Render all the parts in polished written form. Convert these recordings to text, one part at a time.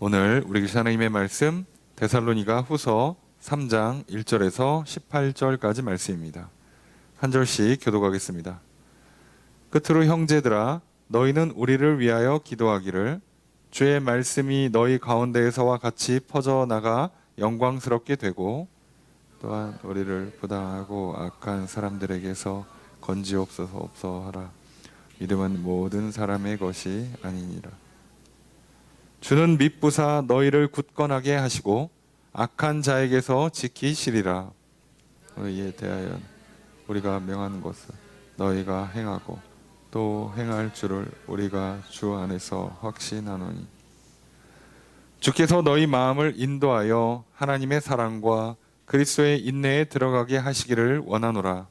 오늘 우리 교회 하나님의 말씀 데살로니가 후서 3장 1절에서 18절까지 말씀입니다. 한 절씩 교독하겠습니다. 끝으로 형제들아, 너희는 우리를 위하여 기도하기를, 주의 말씀이 너희 가운데에서와 같이 퍼져나가 영광스럽게 되고, 또한 우리를 부당하고 악한 사람들에게서 건지옵소서 하라. 믿음은 모든 사람의 것이 아니니라. 주는 밑부사 너희를 굳건하게 하시고 악한 자에게서 지키시리라. 너희에 대하여 우리가 명한 것을 너희가 행하고 또 행할 줄을 우리가 주 안에서 확신하노니, 주께서 너희 마음을 인도하여 하나님의 사랑과 그리스도의 인내에 들어가게 하시기를 원하노라.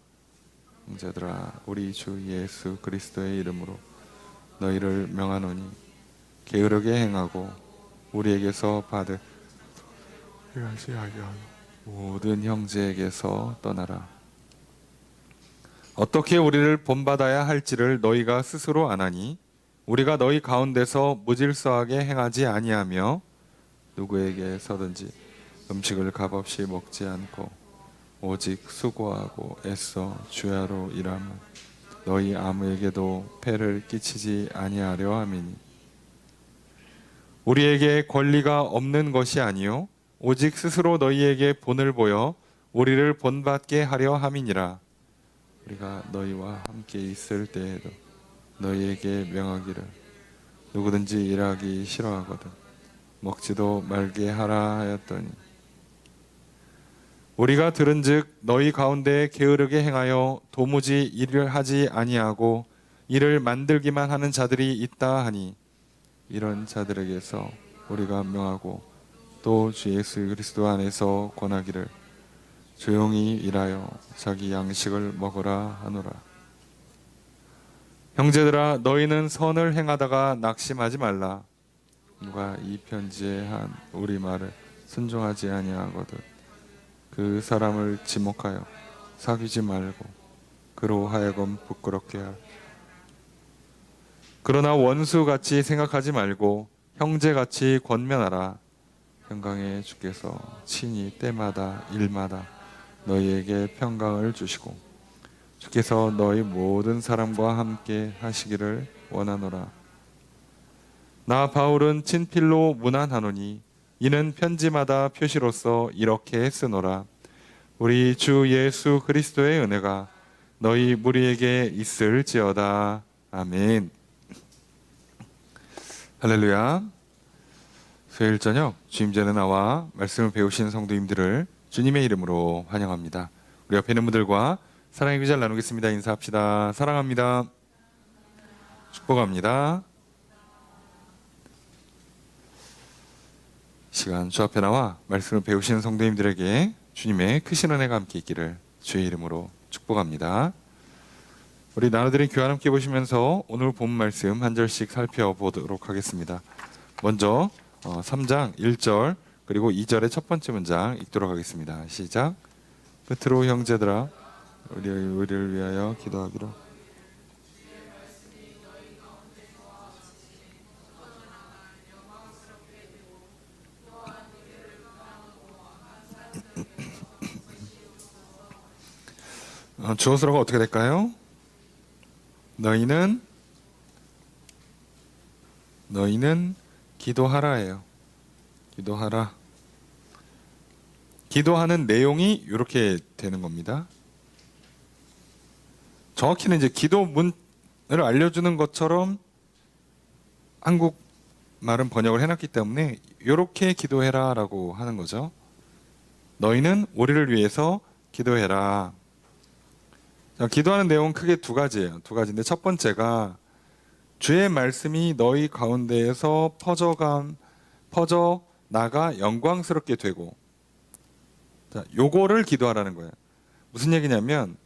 형제들아, 우리 주 예수 그리스도의 이름으로 너희를 명하노니 게으르게 행하고 우리에게서 받을 모든 형제에게서 떠나라. 어떻게 우리를 본받아야 할지를 너희가 스스로 아나니, 우리가 너희 가운데서 무질서하게 행하지 아니하며 누구에게서든지 음식을 값없이 먹지 않고 오직 수고하고 애써 주야로 일하며 너희 아무에게도 폐를 끼치지 아니하려 함이니, 우리에게 권리가 없는 것이 아니요 오직 스스로 너희에게 본을 보여 우리를 본받게 하려 함이니라. 우리가 너희와 함께 있을 때에도 너희에게 명하기를, 누구든지 일하기 싫어하거든 먹지도 말게 하라 하였더니, 우리가 들은즉 너희 가운데 게으르게 행하여 도무지 일을 하지 아니하고 일을 만들기만 하는 자들이 있다 하니, 이런 자들에게서 우리가 명하고 또 주 예수 그리스도 안에서 권하기를, 조용히 일하여 자기 양식을 먹으라 하노라. 형제들아, 너희는 선을 행하다가 낙심하지 말라. 누가 이 편지에 한 우리 말을 순종하지 아니하거든 그 사람을 지목하여 사귀지 말고 그로 하여금 부끄럽게 하라. 그러나 원수같이 생각하지 말고 형제같이 권면하라. 평강의 주께서 친히 때마다 일마다 너희에게 평강을 주시고 주께서 너희 모든 사람과 함께 하시기를 원하노라. 나 바울은 친필로 문안하노니 이는 편지마다 표시로서 이렇게 쓰노라. 우리 주 예수 그리스도의 은혜가 너희 무리에게 있을지어다. 아멘. 할렐루야. 수요일 저녁 주임전에 나와 말씀을 배우신 성도님들을 주님의 이름으로 환영합니다. 우리 옆에 있는 분들과 사랑의 교제를 나누겠습니다. 인사합시다. 사랑합니다. 축복합니다. 시간 주 앞에 나와 말씀을 배우시는 성도님들에게 주님의 크신 은혜가 함께 있기를 주의 이름으로 축복합니다. 우리 나눠드린 교환 함께 보시면서 오늘 본 말씀 한 절씩 살펴보도록 하겠습니다. 먼저 3장 1절 그리고 2절의 첫 번째 문장 읽도록 하겠습니다. 시작. 끝으로 형제들아, 우리를 위하여 기도하기로, 주어서로가 어떻게 될까요? 너희는 기도하라예요. 기도하라. 기도하는 내용이 이렇게 되는 겁니다. 정확히는 이제 기도문을 알려주는 것처럼 한국 말은 번역을 해놨기 때문에 이렇게 기도해라라고 하는 거죠. 너희는 우리를 위해서 기도해라. 자, 기도하는 내용은 크게 두 가지예요. 두 가지인데 첫 번째가 주의 말씀이 너희 가운데에서 퍼져 나가 영광스럽게 되고, 자, 요거를 기도하라는 거예요. 무슨 얘기냐면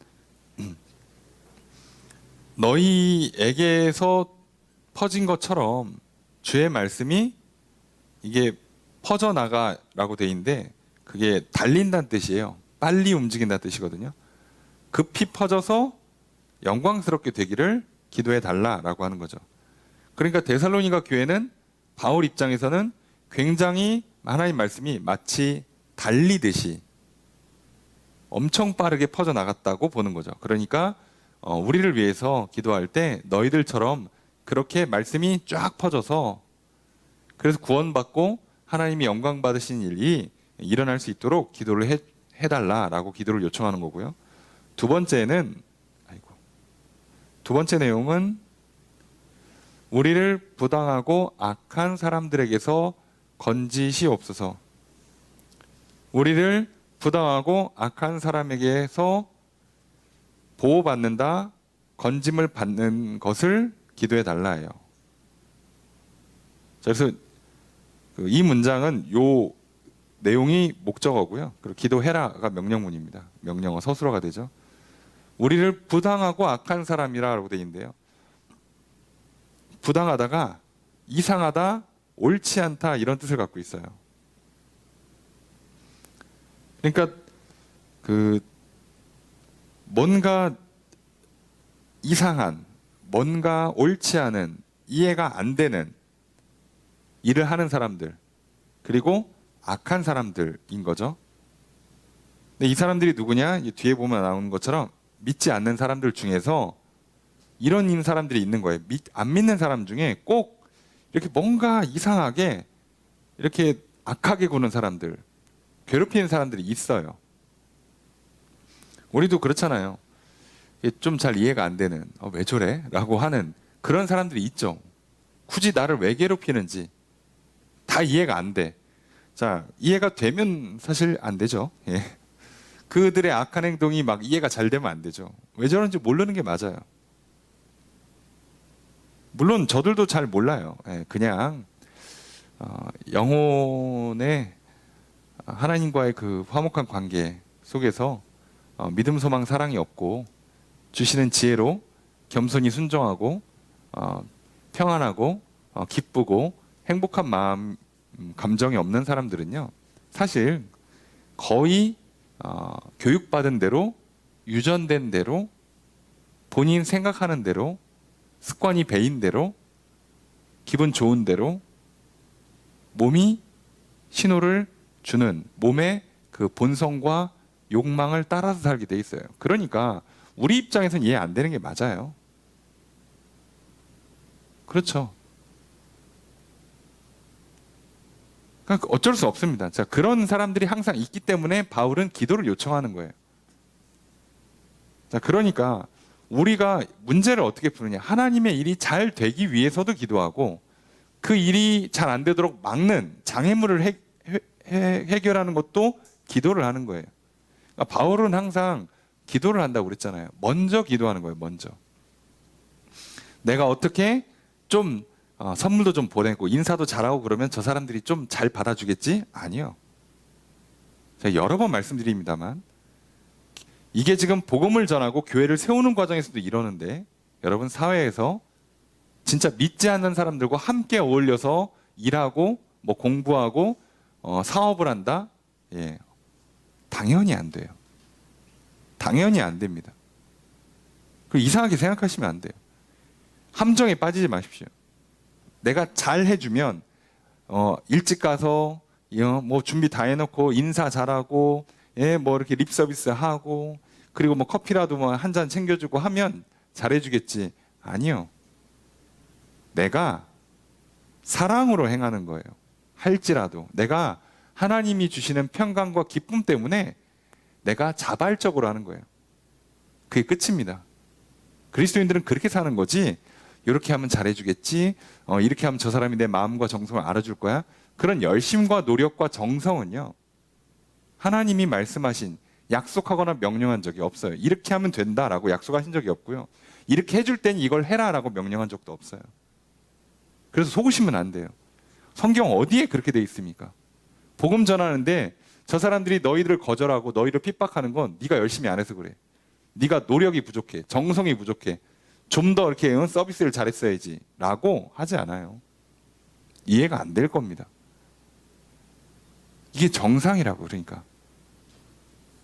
너희에게서 퍼진 것처럼 주의 말씀이 이게 퍼져나가라고 돼 있는데 그게 달린다는 뜻이에요. 빨리 움직인다는 뜻이거든요. 급히 퍼져서 영광스럽게 되기를 기도해 달라라고 하는 거죠. 그러니까 데살로니가 교회는 바울 입장에서는 굉장히 하나님 말씀이 마치 달리듯이 엄청 빠르게 퍼져나갔다고 보는 거죠. 그러니까 우리를 위해서 기도할 때 너희들처럼 그렇게 말씀이 쫙 퍼져서 그래서 구원받고 하나님이 영광 받으신 일이 일어날 수 있도록 기도를 해달라라고 기도를 요청하는 거고요. 두 번째 내용은 우리를 부당하고 악한 사람들에게서 건지시옵소서. 우리를 부당하고 악한 사람에게서 보호받는다, 건짐을 받는 것을 기도해 달라예요. 그래서 이 문장은 요 내용이 목적어고요. 그리고 기도해라가 명령문입니다. 명령어 서술어가 되죠. 우리를 부당하고 악한 사람이라고 되어 있는데요. 부당하다가 이상하다, 옳지 않다 이런 뜻을 갖고 있어요. 그러니까 뭔가 이상한, 뭔가 옳지 않은, 이해가 안 되는 일을 하는 사람들, 그리고 악한 사람들인 거죠. 근데 이 사람들이 누구냐? 뒤에 보면 나오는 것처럼 믿지 않는 사람들 중에서 이런 사람들이 있는 거예요. 안 믿는 사람 중에 꼭 이렇게 뭔가 이상하게 이렇게 악하게 구는 사람들, 괴롭히는 사람들이 있어요. 우리도 그렇잖아요. 좀 잘 이해가 안 되는, 왜 저래? 라고 하는 그런 사람들이 있죠. 굳이 나를 왜 괴롭히는지 다 이해가 안 돼. 자, 이해가 되면 사실 안 되죠. 예. 그들의 악한 행동이 막 이해가 잘 되면 안 되죠. 왜 저런지 모르는 게 맞아요. 물론 저들도 잘 몰라요. 예, 그냥 영혼의 하나님과의 그 화목한 관계 속에서 믿음, 소망, 사랑이 없고 주시는 지혜로 겸손히 순종하고 평안하고 기쁘고 행복한 마음, 감정이 없는 사람들은요, 사실 거의 교육받은 대로, 유전된 대로, 본인 생각하는 대로, 습관이 배인 대로, 기분 좋은 대로 몸이 신호를 주는 몸의 그 본성과 욕망을 따라서 살게 돼 있어요. 그러니까 우리 입장에서는 이해 안 되는 게 맞아요. 그렇죠. 그러니까 어쩔 수 없습니다. 자, 그런 사람들이 항상 있기 때문에 바울은 기도를 요청하는 거예요. 자, 그러니까 우리가 문제를 어떻게 푸느냐? 하나님의 일이 잘 되기 위해서도 기도하고 그 일이 잘 안 되도록 막는 장애물을 해결하는 것도 기도를 하는 거예요. 그러니까 바울은 항상 기도를 한다고 그랬잖아요. 먼저 기도하는 거예요. 먼저. 내가 어떻게 좀 선물도 좀 보내고 인사도 잘하고 그러면 저 사람들이 좀 잘 받아주겠지? 아니요. 제가 여러 번 말씀드립니다만 이게 지금 복음을 전하고 교회를 세우는 과정에서도 이러는데 여러분 사회에서 진짜 믿지 않는 사람들과 함께 어울려서 일하고 뭐 공부하고 사업을 한다? 예, 당연히 안 돼요. 당연히 안 됩니다. 그리고 이상하게 생각하시면 안 돼요. 함정에 빠지지 마십시오. 내가 잘 해주면 일찍 가서 뭐 준비 다 해놓고 인사 잘하고 예, 뭐 이렇게 립 서비스 하고 그리고 뭐 커피라도 뭐 한 잔 챙겨주고 하면 잘해주겠지. 아니요. 내가 사랑으로 행하는 거예요. 할지라도 내가 하나님이 주시는 평강과 기쁨 때문에 내가 자발적으로 하는 거예요. 그게 끝입니다. 그리스도인들은 그렇게 사는 거지. 이렇게 하면 잘해주겠지. 이렇게 하면 저 사람이 내 마음과 정성을 알아줄 거야. 그런 열심과 노력과 정성은요, 하나님이 말씀하신 약속하거나 명령한 적이 없어요. 이렇게 하면 된다라고 약속하신 적이 없고요. 이렇게 해줄 땐 이걸 해라라고 명령한 적도 없어요. 그래서 속으시면 안 돼요. 성경 어디에 그렇게 돼 있습니까? 복음 전하는데 저 사람들이 너희들을 거절하고 너희를 핍박하는 건 네가 열심히 안 해서 그래. 네가 노력이 부족해. 정성이 부족해. 좀 더 이렇게 서비스를 잘했어야지 라고 하지 않아요. 이해가 안 될 겁니다. 이게 정상이라고. 그러니까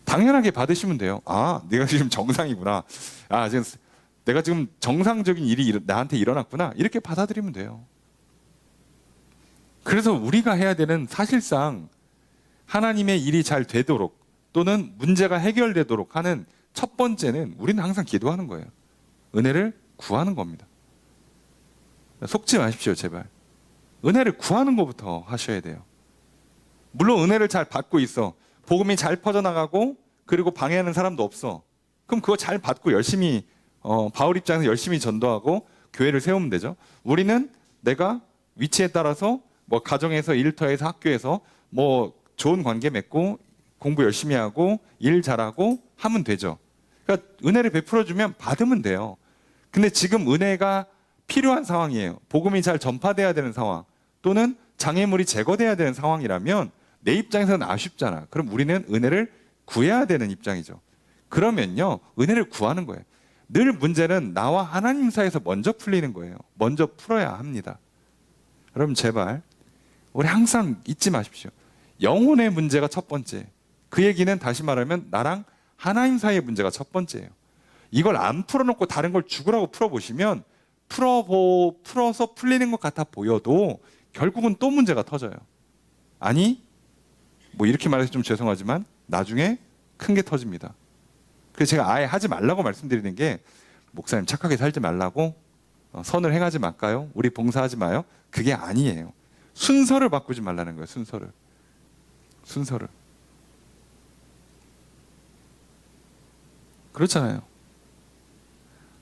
당연하게 받으시면 돼요. 아, 내가 지금 정상이구나. 아, 지금 내가 지금 정상적인 일이 나한테 일어났구나. 이렇게 받아들이면 돼요. 그래서 우리가 해야 되는 사실상 하나님의 일이 잘 되도록 또는 문제가 해결되도록 하는 첫 번째는 우리는 항상 기도하는 거예요. 은혜를 구하는 겁니다. 속지 마십시오, 제발. 은혜를 구하는 것부터 하셔야 돼요. 물론 은혜를 잘 받고 있어. 복음이 잘 퍼져나가고 그리고 방해하는 사람도 없어. 그럼 그거 잘 받고 열심히 바울 입장에서 열심히 전도하고 교회를 세우면 되죠. 우리는 내가 위치에 따라서 뭐 가정에서 일터에서 학교에서 뭐 좋은 관계 맺고 공부 열심히 하고 일 잘하고 하면 되죠. 그러니까 은혜를 베풀어 주면 받으면 돼요. 근데 지금 은혜가 필요한 상황이에요. 복음이 잘 전파돼야 되는 상황 또는 장애물이 제거돼야 되는 상황이라면 내 입장에서는 아쉽잖아. 그럼 우리는 은혜를 구해야 되는 입장이죠. 그러면요, 은혜를 구하는 거예요. 늘 문제는 나와 하나님 사이에서 먼저 풀리는 거예요. 먼저 풀어야 합니다. 여러분 제발 우리 항상 잊지 마십시오. 영혼의 문제가 첫 번째. 그 얘기는 다시 말하면 나랑 하나님 사이의 문제가 첫 번째예요. 이걸 안 풀어놓고 다른 걸 죽으라고 풀어보시면 풀어서 풀리는 것 같아 보여도 결국은 또 문제가 터져요. 아니 뭐 이렇게 말해서 좀 죄송하지만 나중에 큰 게 터집니다. 그래서 제가 아예 하지 말라고 말씀드리는 게 목사님 착하게 살지 말라고 선을 행하지 말까요? 우리 봉사하지 마요? 그게 아니에요. 순서를 바꾸지 말라는 거예요. 순서를. 그렇잖아요.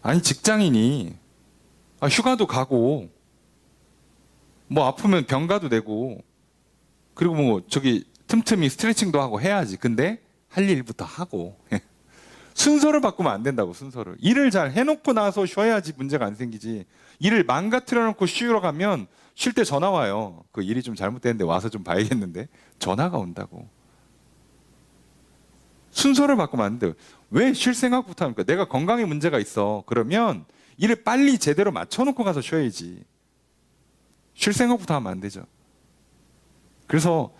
아니 직장인이 휴가도 가고 뭐 아프면 병가도 내고 그리고 뭐 저기 틈틈이 스트레칭도 하고 해야지. 근데 할 일부터 하고 순서를 바꾸면 안 된다고. 순서를. 일을 잘 해놓고 나서 쉬어야지 문제가 안 생기지. 일을 망가뜨려 놓고 쉬러 가면 쉴 때 전화 와요. 그 일이 좀 잘못됐는데 와서 좀 봐야겠는데 전화가 온다고. 순서를 바꾸면 안 돼요. 왜 쉴 생각부터 합니까? 내가 건강에 문제가 있어. 그러면 일을 빨리 제대로 맞춰놓고 가서 쉬어야지. 쉴 생각부터 하면 안 되죠. 그래서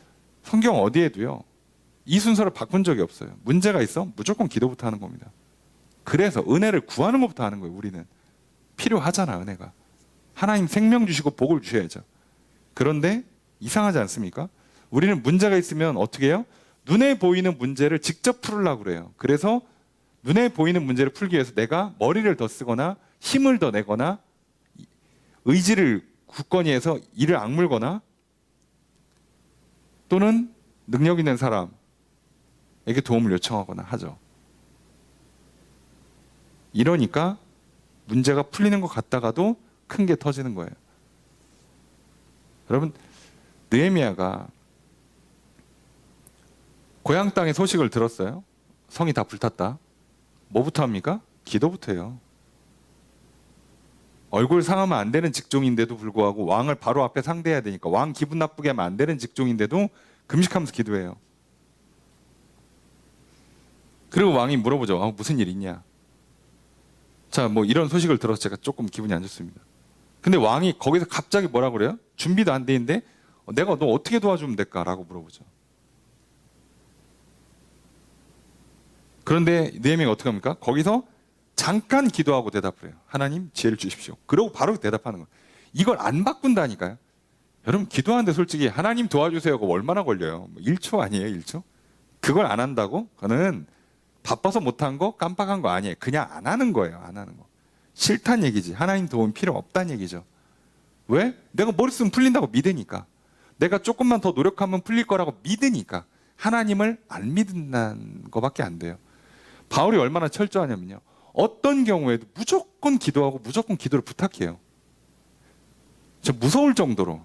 성경 어디에도요, 이 순서를 바꾼 적이 없어요. 문제가 있어? 무조건 기도부터 하는 겁니다. 그래서 은혜를 구하는 것부터 하는 거예요. 우리는 필요하잖아. 은혜가 하나님 생명 주시고 복을 주셔야죠. 그런데 이상하지 않습니까? 우리는 문제가 있으면 어떻게 해요? 눈에 보이는 문제를 직접 풀으려고 그래요. 그래서 눈에 보이는 문제를 풀기 위해서 내가 머리를 더 쓰거나 힘을 더 내거나 의지를 굳건히 해서 이를 악물거나 또는 능력 있는 사람에게 도움을 요청하거나 하죠. 이러니까 문제가 풀리는 것 같다가도 큰 게 터지는 거예요. 여러분, 느헤미야가 고향 땅의 소식을 들었어요. 성이 다 불탔다. 뭐부터 합니까? 기도부터 해요. 얼굴 상하면 안 되는 직종인데도 불구하고 왕을 바로 앞에 상대해야 되니까 왕 기분 나쁘게 하면 안 되는 직종인데도 금식하면서 기도해요. 그리고 왕이 물어보죠. 무슨 일 있냐? 자, 뭐 이런 소식을 들어서 제가 조금 기분이 안 좋습니다. 근데 왕이 거기서 갑자기 뭐라 그래요? 준비도 안 돼 있는데 내가 너 어떻게 도와주면 될까? 라고 물어보죠. 그런데 느헤미야가 어떻게 합니까? 거기서 잠깐 기도하고 대답을 해요. 하나님 지혜를 주십시오. 그러고 바로 대답하는 거예요. 이걸 안 바꾼다니까요. 여러분 기도하는데 솔직히 하나님 도와주세요가 얼마나 걸려요? 1초 아니에요? 1초? 그걸 안 한다고? 그거는 바빠서 못한 거, 깜빡한 거 아니에요. 그냥 안 하는 거예요. 안 하는 거. 싫다는 얘기지. 하나님 도움 필요 없다는 얘기죠. 왜? 내가 머리 쓰면 풀린다고 믿으니까. 내가 조금만 더 노력하면 풀릴 거라고 믿으니까. 하나님을 안 믿는다는 거밖에 안 돼요. 바울이 얼마나 철저하냐면요. 어떤 경우에도 무조건 기도하고 무조건 기도를 부탁해요. 저 무서울 정도로,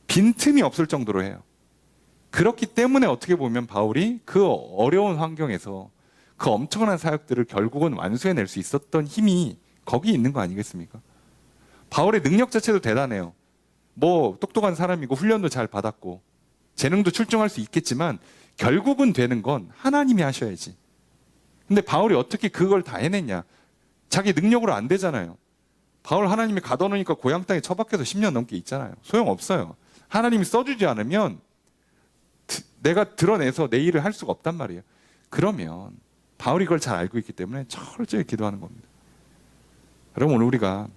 빈틈이 없을 정도로 해요. 그렇기 때문에 어떻게 보면 바울이 그 어려운 환경에서 그 엄청난 사역들을 결국은 완수해낼 수 있었던 힘이 거기 있는 거 아니겠습니까? 바울의 능력 자체도 대단해요. 뭐 똑똑한 사람이고 훈련도 잘 받았고 재능도 출중할 수 있겠지만 결국은 되는 건 하나님이 하셔야지. 근데 바울이 어떻게 그걸 다 해냈냐? 자기 능력으로 안 되잖아요. 바울 하나님이 가둬놓으니까 고향 땅에 처박혀서 10년 넘게 있잖아요. 소용없어요. 하나님이 써주지 않으면 내가 드러내서 내 일을 할 수가 없단 말이에요. 그러면 바울이 그걸 잘 알고 있기 때문에 철저히 기도하는 겁니다. 여러분 오늘 우리가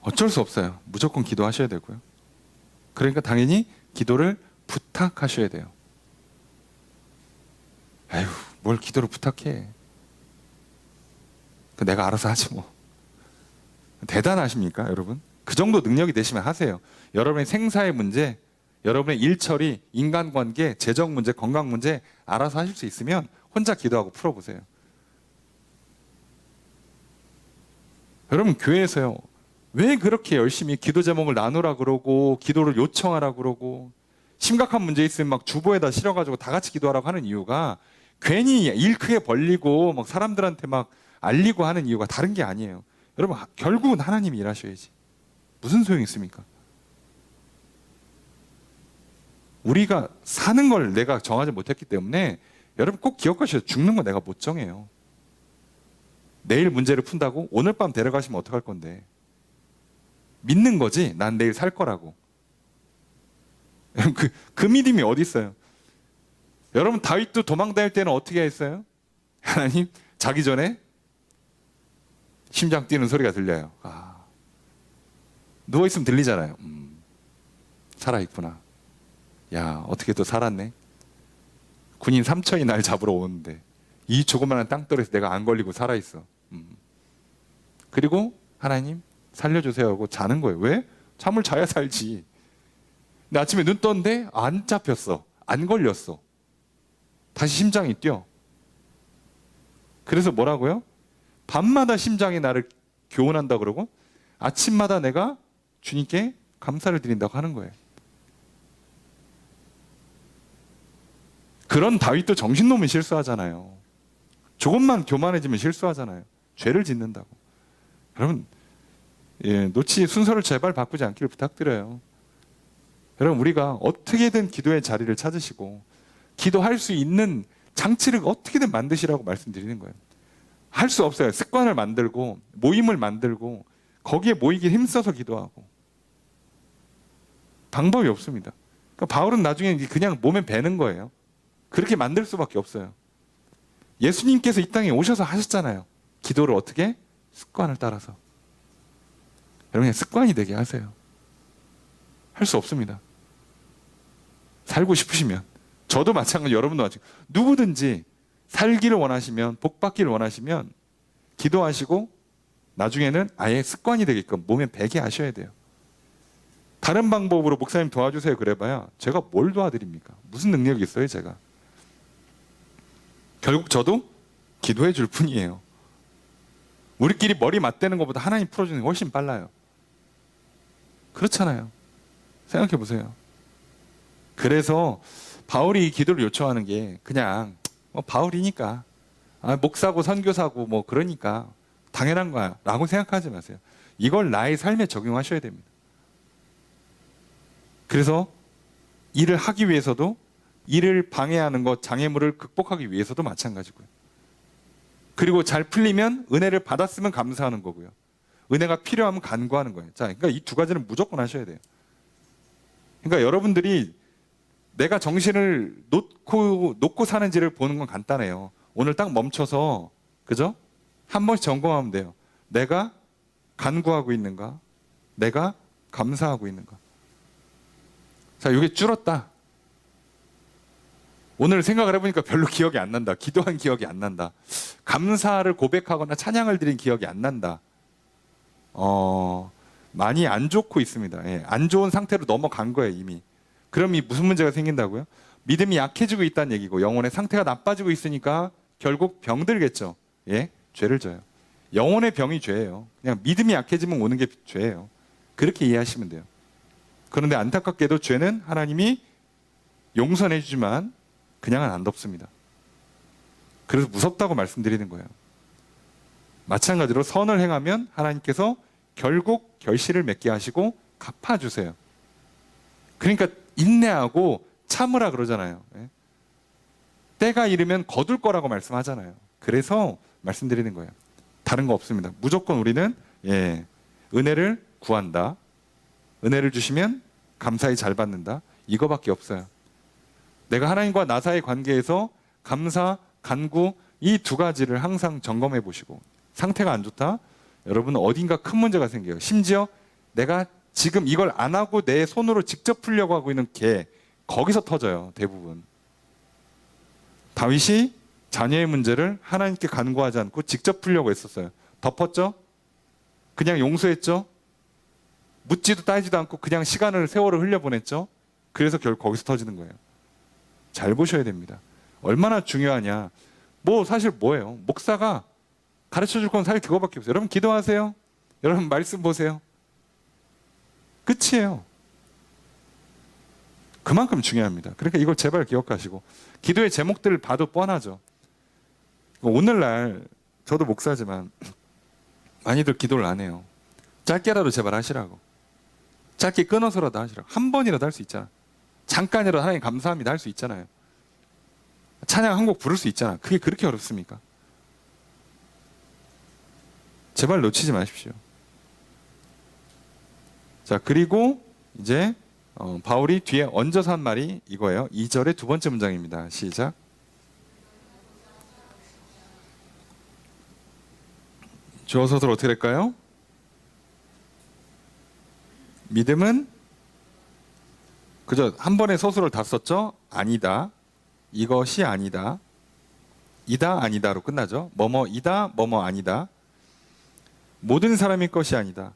어쩔 수 없어요. 무조건 기도하셔야 되고요. 그러니까 당연히 기도를 부탁하셔야 돼요. 에휴, 뭘 기도를 부탁해. 내가 알아서 하지 뭐. 대단하십니까, 여러분? 그 정도 능력이 되시면 하세요. 여러분의 생사의 문제, 여러분의 일처리, 인간관계, 재정 문제, 건강 문제 알아서 하실 수 있으면 혼자 기도하고 풀어보세요. 여러분, 교회에서요, 왜 그렇게 열심히 기도 제목을 나누라 그러고 기도를 요청하라 그러고 심각한 문제 있으면 막 주보에다 실어가지고 다 같이 기도하라고 하는 이유가 괜히 일 크게 벌리고 막 사람들한테 막 알리고 하는 이유가 다른 게 아니에요. 여러분, 결국은 하나님이 일하셔야지. 무슨 소용이 있습니까? 우리가 사는 걸 내가 정하지 못했기 때문에 여러분 꼭 기억하셔야 돼요. 죽는 거 내가 못 정해요. 내일 문제를 푼다고 오늘 밤 데려가시면 어떡할 건데. 믿는 거지 난 내일 살 거라고. 그 믿음이 어디 있어요? 여러분, 다윗도 도망 다닐 때는 어떻게 했어요? 하나님, 자기 전에 심장 뛰는 소리가 들려요. 누워있으면 들리잖아요. 살아있구나. 야, 어떻게 또 살았네. 군인 3천이 날 잡으러 오는데 이 조그마한 땅돌에서 내가 안 걸리고 살아있어. 그리고 하나님 살려주세요 하고 자는 거예요. 왜? 잠을 자야 살지. 근데 아침에 눈 떴는데 안 잡혔어. 안 걸렸어. 다시 심장이 뛰어. 그래서 뭐라고요? 밤마다 심장이 나를 교훈한다 그러고 아침마다 내가 주님께 감사를 드린다고 하는 거예요. 그런 다윗도 정신 놓으면 실수하잖아요. 조금만 교만해지면 실수하잖아요. 죄를 짓는다고. 여러분, 놓치 순서를 제발 바꾸지 않기를 부탁드려요. 여러분, 우리가 어떻게든 기도의 자리를 찾으시고 기도할 수 있는 장치를 어떻게든 만드시라고 말씀드리는 거예요. 할 수 없어요. 습관을 만들고 모임을 만들고 거기에 모이기 힘써서 기도하고 방법이 없습니다. 그러니까 바울은 나중에 그냥 몸에 배는 거예요. 그렇게 만들 수밖에 없어요. 예수님께서 이 땅에 오셔서 하셨잖아요. 기도를 어떻게? 습관을 따라서. 여러분, 습관이 되게 하세요. 할 수 없습니다. 살고 싶으시면. 저도 마찬가지, 여러분도 마찬가지. 누구든지 살기를 원하시면, 복 받기를 원하시면 기도하시고 나중에는 아예 습관이 되게끔 몸에 배게 하셔야 돼요. 다른 방법으로 목사님 도와주세요 그래봐야 제가 뭘 도와드립니까? 무슨 능력이 있어요 제가? 결국 저도 기도해 줄 뿐이에요. 우리끼리 머리 맞대는 것보다 하나님 풀어주는 게 훨씬 빨라요. 그렇잖아요. 생각해 보세요. 그래서 바울이 이 기도를 요청하는 게 그냥 바울이니까 목사고 선교사고 뭐 그러니까 당연한 거야 라고 생각하지 마세요. 이걸 나의 삶에 적용하셔야 됩니다. 그래서 일을 하기 위해서도 일을 방해하는 것, 장애물을 극복하기 위해서도 마찬가지고요. 그리고 잘 풀리면 은혜를 받았으면 감사하는 거고요. 은혜가 필요하면 간구하는 거예요. 자, 그러니까 이 두 가지는 무조건 하셔야 돼요. 그러니까 여러분들이 내가 정신을 놓고 사는지를 보는 건 간단해요. 오늘 딱 멈춰서, 그죠? 한 번씩 점검하면 돼요. 내가 간구하고 있는가? 내가 감사하고 있는가? 자, 이게 줄었다. 오늘 생각을 해보니까 별로 기억이 안 난다. 기도한 기억이 안 난다. 감사를 고백하거나 찬양을 드린 기억이 안 난다. 많이 안 좋고 있습니다. 예, 안 좋은 상태로 넘어간 거예요, 이미. 그럼 이 무슨 문제가 생긴다고요? 믿음이 약해지고 있다는 얘기고 영혼의 상태가 나빠지고 있으니까 결국 병들겠죠. 예, 죄를 져요. 영혼의 병이 죄예요. 그냥 믿음이 약해지면 오는 게 죄예요. 그렇게 이해하시면 돼요. 그런데 안타깝게도 죄는 하나님이 용서해 주지만 그냥은 안 덮습니다. 그래서 무섭다고 말씀드리는 거예요. 마찬가지로 선을 행하면 하나님께서 결국 결실을 맺게 하시고 갚아주세요. 그러니까 인내하고 참으라 그러잖아요. 때가 이르면 거둘 거라고 말씀하잖아요. 그래서 말씀드리는 거예요. 다른 거 없습니다. 무조건 우리는 은혜를 구한다. 은혜를 주시면 감사히 잘 받는다. 이거밖에 없어요. 내가 하나님과 나 사이의 관계에서 감사, 간구 이 두 가지를 항상 점검해 보시고 상태가 안 좋다? 여러분 어딘가 큰 문제가 생겨요. 심지어 내가 지금 이걸 안 하고 내 손으로 직접 풀려고 하고 있는 게 거기서 터져요. 대부분. 다윗이 자녀의 문제를 하나님께 간구하지 않고 직접 풀려고 했었어요. 덮었죠? 그냥 용서했죠? 묻지도 따지도 않고 그냥 시간을 세월을 흘려보냈죠? 그래서 결국 거기서 터지는 거예요. 잘 보셔야 됩니다. 얼마나 중요하냐. 뭐 사실 뭐예요? 목사가 가르쳐줄 건 사실 그거밖에 없어요. 여러분 기도하세요. 여러분 말씀 보세요. 끝이에요. 그만큼 중요합니다. 그러니까 이걸 제발 기억하시고, 기도의 제목들을 봐도 뻔하죠. 오늘날 저도 목사지만 많이들 기도를 안 해요. 짧게라도 제발 하시라고. 짧게 끊어서라도 하시라고. 한 번이라도 할 수 있잖아. 잠깐이라도 하나님 감사합니다 할 수 있잖아요. 찬양 한 곡 부를 수 있잖아. 그게 그렇게 어렵습니까? 제발 놓치지 마십시오. 자, 그리고 이제 바울이 뒤에 얹어서 한 말이 이거예요. 2절의 두 번째 문장입니다. 시작. 주어서들 어떻게 될까요? 믿음은 그저 한 번에 서술을 다 썼죠. 아니다. 이것이 아니다. 이다 아니다로 끝나죠. 뭐뭐이다 뭐뭐 아니다. 모든 사람의 것이 아니다.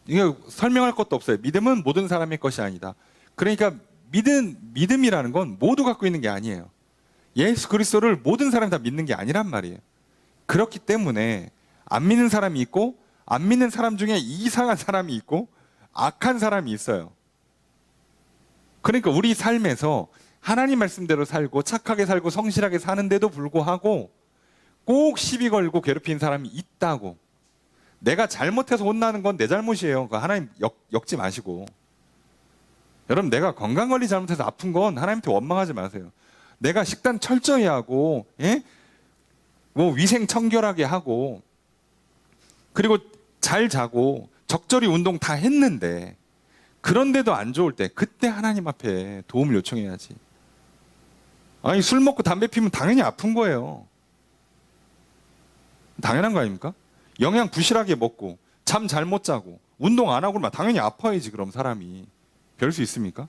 이거 설명할 것도 없어요. 믿음은 모든 사람의 것이 아니다. 그러니까 믿음이라는 건 모두 갖고 있는 게 아니에요. 예수 그리스도를 모든 사람이 다 믿는 게 아니란 말이에요. 그렇기 때문에 안 믿는 사람이 있고, 안 믿는 사람 중에 이상한 사람이 있고, 악한 사람이 있어요. 그러니까 우리 삶에서 하나님 말씀대로 살고 착하게 살고 성실하게 사는데도 불구하고 꼭 시비 걸고 괴롭히는 사람이 있다고. 내가 잘못해서 혼나는 건 내 잘못이에요. 하나님 엮지 마시고. 여러분, 내가 건강관리 잘못해서 아픈 건 하나님한테 원망하지 마세요. 내가 식단 철저히 하고, 예? 뭐 위생 청결하게 하고, 그리고 잘 자고 적절히 운동 다 했는데, 그런데도 안 좋을 때 그때 하나님 앞에 도움을 요청해야지. 아니, 술 먹고 담배 피면 당연히 아픈 거예요. 당연한 거 아닙니까? 영양 부실하게 먹고 잠 잘못 자고 운동 안 하고 그러면 당연히 아파야지. 그럼 사람이 별 수 있습니까?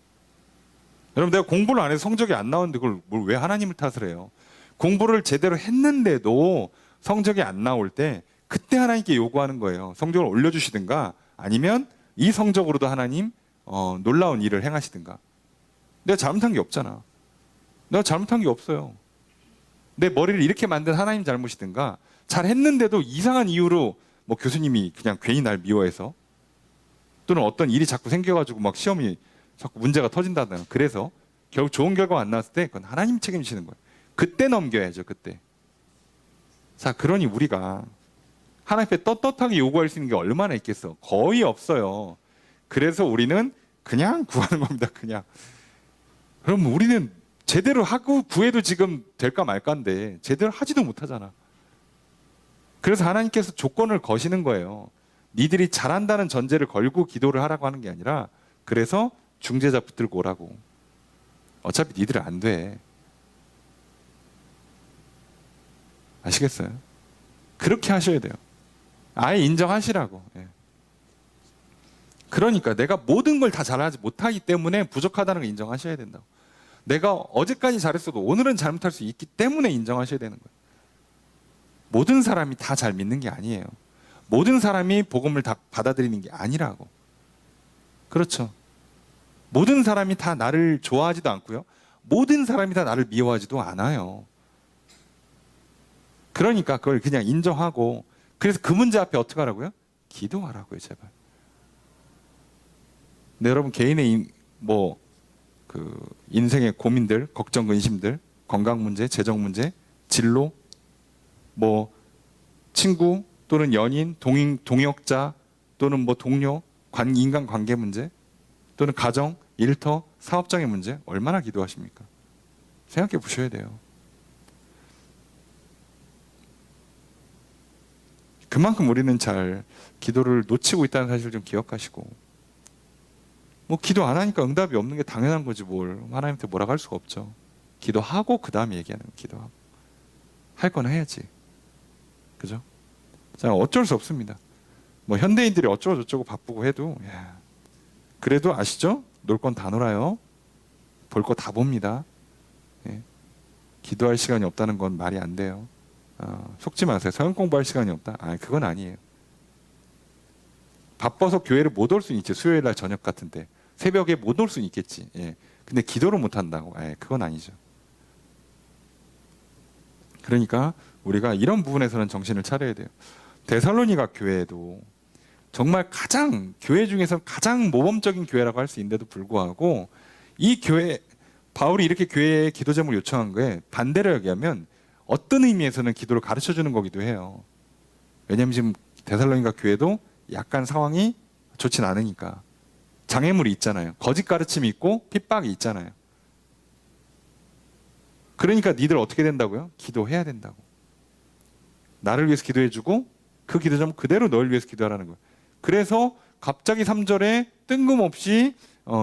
여러분, 내가 공부를 안 해서 성적이 안 나오는데 그걸 뭘 왜 하나님을 탓을 해요? 공부를 제대로 했는데도 성적이 안 나올 때 그때 하나님께 요구하는 거예요. 성적을 올려주시든가 아니면 이 성적으로도 하나님 놀라운 일을 행하시든가. 내가 잘못한 게 없잖아. 내가 잘못한 게 없어요. 내 머리를 이렇게 만든 하나님 잘못이든가, 잘 했는데도 이상한 이유로 뭐 교수님이 그냥 괜히 날 미워해서, 또는 어떤 일이 자꾸 생겨가지고 막 시험이 자꾸 문제가 터진다든가, 그래서 결국 좋은 결과가 안 나왔을 때 그건 하나님 책임지는 거예요. 그때 넘겨야죠. 그때. 자, 그러니 우리가 하나님 앞에 떳떳하게 요구할 수 있는 게 얼마나 있겠어? 거의 없어요. 그래서 우리는 그냥 구하는 겁니다. 그냥. 그럼 우리는 제대로 하고 구해도 지금 될까 말까인데 제대로 하지도 못하잖아. 그래서 하나님께서 조건을 거시는 거예요. 니들이 잘한다는 전제를 걸고 기도를 하라고 하는 게 아니라, 그래서 중재자 붙들고 오라고. 어차피 니들은 안 돼. 아시겠어요? 그렇게 하셔야 돼요. 아예 인정하시라고. 예. 그러니까 내가 모든 걸 다 잘하지 못하기 때문에 부족하다는 걸 인정하셔야 된다고. 내가 어제까지 잘했어도 오늘은 잘못할 수 있기 때문에 인정하셔야 되는 거예요. 모든 사람이 다 잘 믿는 게 아니에요. 모든 사람이 복음을 다 받아들이는 게 아니라고. 그렇죠. 모든 사람이 다 나를 좋아하지도 않고요. 모든 사람이 다 나를 미워하지도 않아요. 그러니까 그걸 그냥 인정하고, 그래서 그 문제 앞에 어떻게 하라고요? 기도하라고요, 제발. 근데 여러분, 개인의 인생의 고민들, 걱정, 근심들, 건강 문제, 재정 문제, 진로, 친구 또는 연인, 동역자 또는 동료, 인간 관계 문제 또는 가정, 일터, 사업장의 문제, 얼마나 기도하십니까? 생각해 보셔야 돼요. 그만큼 우리는 잘 기도를 놓치고 있다는 사실을 좀 기억하시고, 기도 안 하니까 응답이 없는 게 당연한 거지 뭘. 하나님한테 뭐라고 할 수가 없죠. 기도하고 그 다음에 얘기하는 거. 기도하고. 할 건 해야지. 그죠? 자, 어쩔 수 없습니다. 뭐 현대인들이 어쩌고 저쩌고 바쁘고 해도 야, 그래도 아시죠? 놀 건 다 놀아요. 볼 거 다 봅니다. 예. 기도할 시간이 없다는 건 말이 안 돼요. 속지 마세요. 성경 공부할 시간이 없다. 그건 아니에요. 바빠서 교회를 못 올 수는 있지. 수요일 날 저녁 같은데 새벽에 못 올 수는 있겠지. 예. 근데 기도를 못 한다고? 그건 아니죠. 그러니까 우리가 이런 부분에서는 정신을 차려야 돼요. 데살로니가 교회에도 정말 교회 중에서 가장 모범적인 교회라고 할 수 있는데도 불구하고 이 교회, 바울이 이렇게 교회에 기도 제목을 요청한 거에 반대로 얘기하면 어떤 의미에서는 기도를 가르쳐 주는 거기도 해요. 왜냐하면 지금 데살로니가 교회도 약간 상황이 좋진 않으니까 장애물이 있잖아요. 거짓 가르침이 있고 핍박이 있잖아요. 그러니까 니들 어떻게 된다고요? 기도해야 된다고. 나를 위해서 기도해주고 그 기도 제목 그대로 너를 위해서 기도하라는 거예요. 그래서 갑자기 3절에 뜬금없이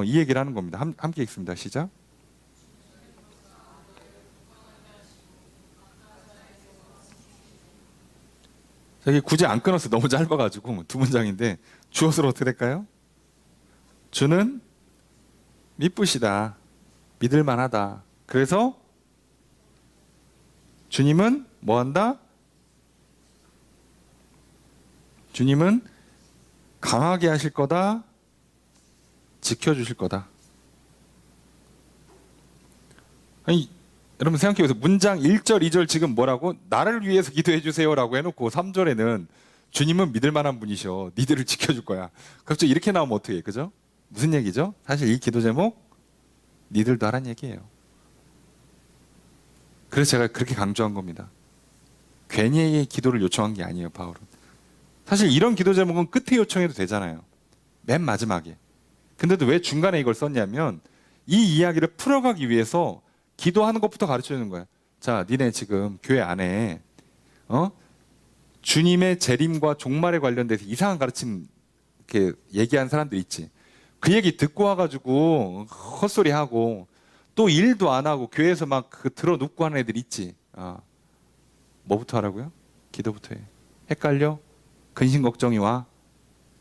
이 얘기를 하는 겁니다. 함께 읽습니다. 시작. 여기 굳이 안 끊었어요. 너무 짧아가지고 두 문장인데 주어서로 어떻게 될까요? 주는 미쁘시다. 믿을만하다. 그래서 주님은 뭐한다? 주님은 강하게 하실 거다. 지켜주실 거다. 아니, 여러분 생각해보세요. 문장 1절, 2절 지금 뭐라고? 나를 위해서 기도해 주세요라고 해놓고 3절에는 주님은 믿을 만한 분이셔. 니들을 지켜줄 거야. 갑자기 이렇게 나오면 어떻게 해? 그죠? 무슨 얘기죠? 사실 이 기도 제목 니들도 하란 얘기예요. 그래서 제가 그렇게 강조한 겁니다. 괜히 기도를 요청한 게 아니에요, 바울은. 사실 이런 기도 제목은 끝에 요청해도 되잖아요. 맨 마지막에. 근데도 왜 중간에 이걸 썼냐면 이 이야기를 풀어가기 위해서 기도하는 것부터 가르쳐 주는 거예요. 자, 니네 지금 교회 안에 주님의 재림과 종말에 관련돼서 이상한 가르침 이렇게 얘기한 사람들 있지. 그 얘기 듣고 와가지고 헛소리하고 또 일도 안 하고 교회에서 막 들어 눕고 하는 애들 있지. 뭐부터 하라고요? 기도부터 해. 헷갈려? 근심 걱정이 와.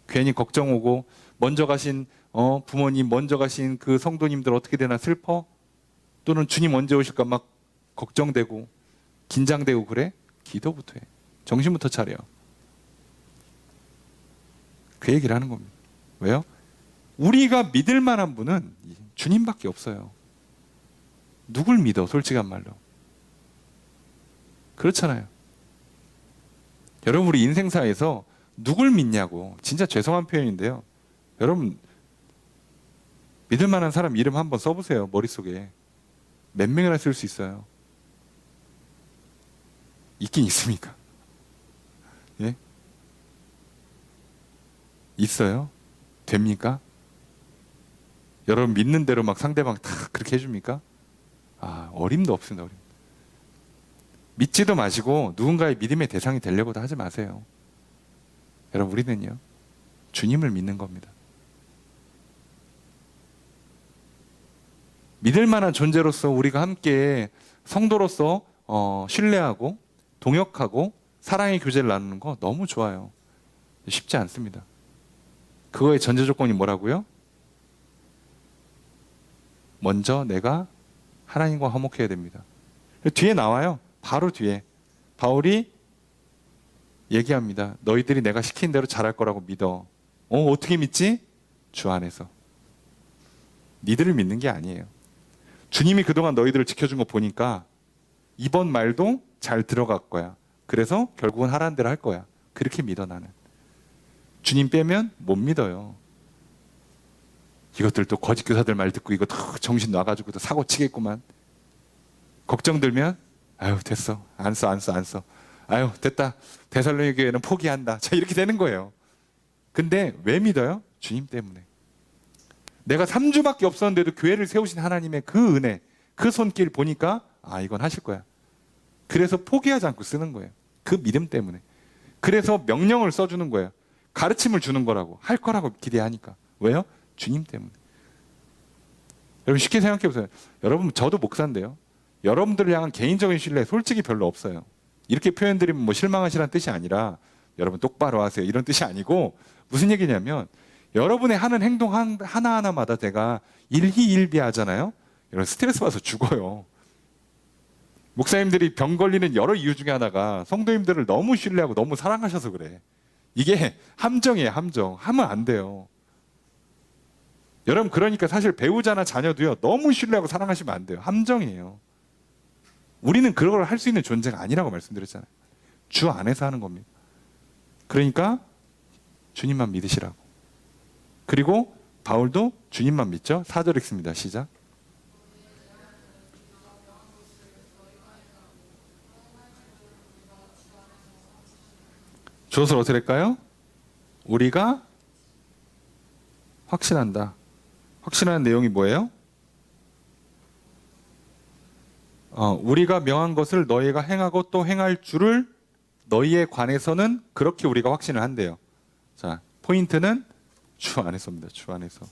괜히 걱정 오고 먼저 가신 부모님, 먼저 가신 그 성도님들 어떻게 되나 슬퍼? 또는 주님 언제 오실까 막 걱정되고 긴장되고 그래? 기도부터 해. 정신부터 차려. 그 얘기를 하는 겁니다. 왜요? 우리가 믿을 만한 분은 주님밖에 없어요. 누굴 믿어? 솔직한 말로. 그렇잖아요. 여러분 우리 인생사에서 누굴 믿냐고. 진짜 죄송한 표현인데요. 여러분 믿을 만한 사람 이름 한번 써보세요. 머릿속에. 몇 명이나 쓸 수 있어요? 있긴 있습니까? 예? 있어요? 됩니까? 여러분 믿는 대로 막 상대방 다 그렇게 해줍니까? 어림도 없습니다. 어림. 믿지도 마시고 누군가의 믿음의 대상이 되려고도 하지 마세요. 여러분 우리는요 주님을 믿는 겁니다. 믿을 만한 존재로서 우리가 함께 성도로서 신뢰하고 동역하고 사랑의 교제를 나누는 거 너무 좋아요. 쉽지 않습니다. 그거의 전제 조건이 뭐라고요? 먼저 내가 하나님과 화목해야 됩니다. 뒤에 나와요. 바로 뒤에 바울이 얘기합니다. 너희들이 내가 시킨 대로 잘할 거라고 믿어. 어떻게 믿지? 주 안에서. 니들을 믿는 게 아니에요. 주님이 그동안 너희들을 지켜준 거 보니까 이번 말도 잘 들어갈 거야. 그래서 결국은 하라는 대로 할 거야. 그렇게 믿어 나는. 주님 빼면 못 믿어요. 이것들 또 거짓 교사들 말 듣고 이거 정신 놔가지고 또 사고 치겠구만. 걱정 들면 아유 됐어. 안 써. 아유 됐다. 데살로니가 교회는 포기한다. 자 이렇게 되는 거예요. 근데 왜 믿어요? 주님 때문에. 내가 3주밖에 없었는데도 교회를 세우신 하나님의 그 은혜, 그 손길 보니까 이건 하실 거야. 그래서 포기하지 않고 쓰는 거예요. 그 믿음 때문에. 그래서 명령을 써주는 거예요. 가르침을 주는 거라고. 할 거라고 기대하니까. 왜요? 주님 때문에. 여러분 쉽게 생각해 보세요. 여러분 저도 목사인데요. 여러분들을 향한 개인적인 신뢰 솔직히 별로 없어요. 이렇게 표현드리면 뭐 실망하시라는 뜻이 아니라 여러분 똑바로 하세요. 이런 뜻이 아니고 무슨 얘기냐면 여러분의 하는 행동 하나하나마다 제가 일희일비 하잖아요. 여러분 스트레스 받아서 죽어요. 목사님들이 병 걸리는 여러 이유 중에 하나가 성도님들을 너무 신뢰하고 너무 사랑하셔서 그래. 이게 함정이에요, 함정. 하면 안 돼요. 여러분 그러니까 사실 배우자나 자녀도요. 너무 신뢰하고 사랑하시면 안 돼요. 함정이에요. 우리는 그걸 할 수 있는 존재가 아니라고 말씀드렸잖아요. 주 안에서 하는 겁니다. 그러니까 주님만 믿으시라고. 그리고 바울도 주님만 믿죠. 4절 읽습니다. 시작. 주어서 어떻게 할까요? 우리가 확신한다. 확신하는 내용이 뭐예요? 우리가 명한 것을 너희가 행하고 또 행할 줄을 너희에 관해서는 그렇게 우리가 확신을 한대요. 자, 포인트는 주 안에서입니다. 주 안에서.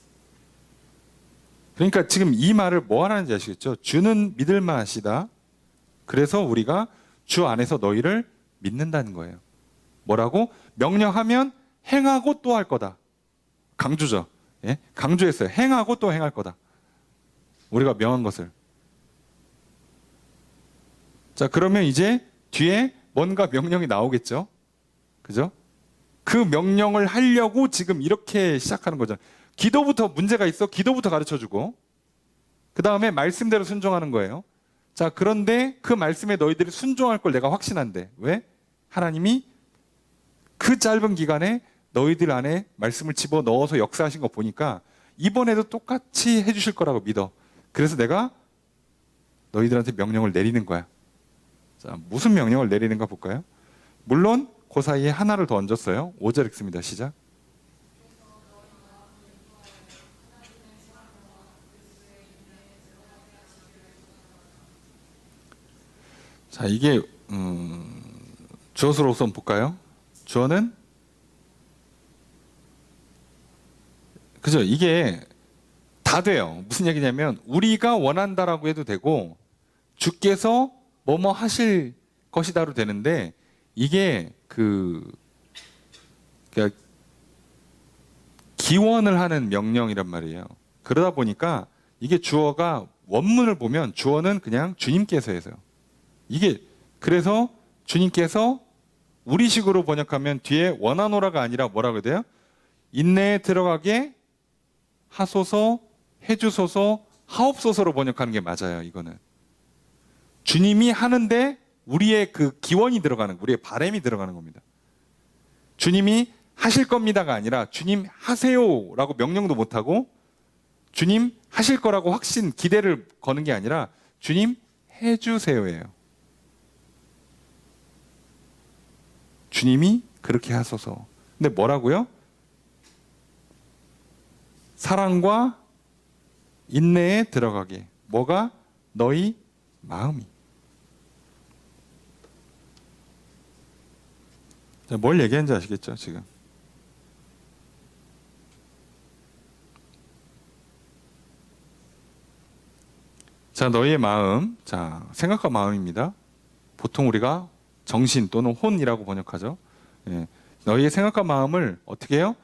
그러니까 지금 이 말을 뭐 하는지 아시겠죠? 주는 믿을 만하시다. 그래서 우리가 주 안에서 너희를 믿는다는 거예요. 뭐라고? 명령하면 행하고 또 할 거다. 강조죠. 예? 강조했어요. 행하고 또 행할 거다. 우리가 명한 것을. 자, 그러면 이제 뒤에 뭔가 명령이 나오겠죠? 그죠? 그 명령을 하려고 지금 이렇게 시작하는 거죠. 기도부터 문제가 있어. 기도부터 가르쳐주고 그 다음에 말씀대로 순종하는 거예요. 자, 그런데 그 말씀에 너희들이 순종할 걸 내가 확신한대. 왜? 하나님이 그 짧은 기간에 너희들 안에 말씀을 집어넣어서 역사하신 거 보니까 이번에도 똑같이 해주실 거라고 믿어. 그래서 내가 너희들한테 명령을 내리는 거야. 자, 무슨 명령을 내리는가 볼까요? 물론 그 사이에 하나를 더 얹었어요. 5절 읽습니다. 시작. 자, 이게 주어서로 우선 볼까요? 주어는 그죠? 이게 다 돼요. 무슨 얘기냐면 우리가 원한다라고 해도 되고 주께서 뭐뭐 하실 것이다로 되는데 이게 그러니까 기원을 하는 명령이란 말이에요. 그러다 보니까 이게 주어가 원문을 보면 주어는 그냥 주님께서 해서요. 이게 그래서 주님께서 우리식으로 번역하면 뒤에 원하노라가 아니라 뭐라고 해야 돼요? 인내에 들어가게 하소서, 해주소서, 하옵소서로 번역하는 게 맞아요. 이거는 주님이 하는데 우리의 그 기원이 들어가는, 우리의 바람이 들어가는 겁니다. 주님이 하실 겁니다가 아니라 주님 하세요라고 명령도 못하고 주님 하실 거라고 확신, 기대를 거는 게 아니라 주님 해주세요예요. 주님이 그렇게 하소서. 근데 뭐라고요? 사랑과 인내에 들어가게. 뭐가? 너희 마음이. 자, 뭘 얘기하는지 아시겠죠? 지금. 자, 너희의 마음. 자, 생각과 마음입니다. 보통 우리가 정신 또는 혼이라고 번역하죠. 예. 너희의 생각과 마음을 어떻게 해요?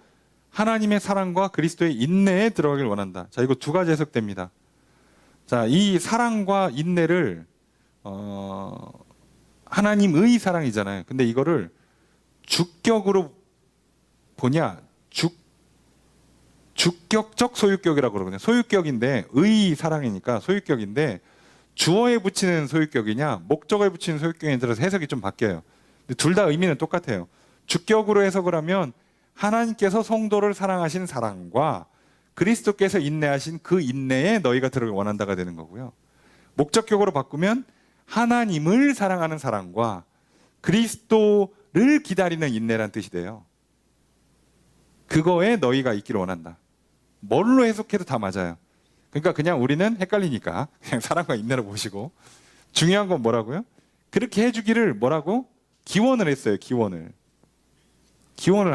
하나님의 사랑과 그리스도의 인내에 들어가길 원한다. 자, 이거 두 가지 해석됩니다. 자, 이 사랑과 인내를 하나님의 사랑이잖아요. 근데 이거를 주격으로 보냐? 주격적 소유격이라고 그러거든요. 소유격인데 의 사랑이니까 소유격인데 주어에 붙이는 소유격이냐 목적어에 붙이는 소유격에 들어서 해석이 좀 바뀌어요. 둘 다 의미는 똑같아요. 주격으로 해석을 하면 하나님께서 성도를 사랑하신 사랑과 그리스도께서 인내하신 그 인내에 너희가 들어가길 원한다가 되는 거고요. 목적격으로 바꾸면 하나님을 사랑하는 사랑과 그리스도를 기다리는 인내란 뜻이 돼요. 그거에 너희가 있기를 원한다. 뭘로 해석해도 다 맞아요. 그러니까 그냥 우리는 헷갈리니까 그냥 사랑과 인내로 보시고 중요한 건 뭐라고요? 그렇게 해주기를 뭐라고? 기원을 했어요. 기원을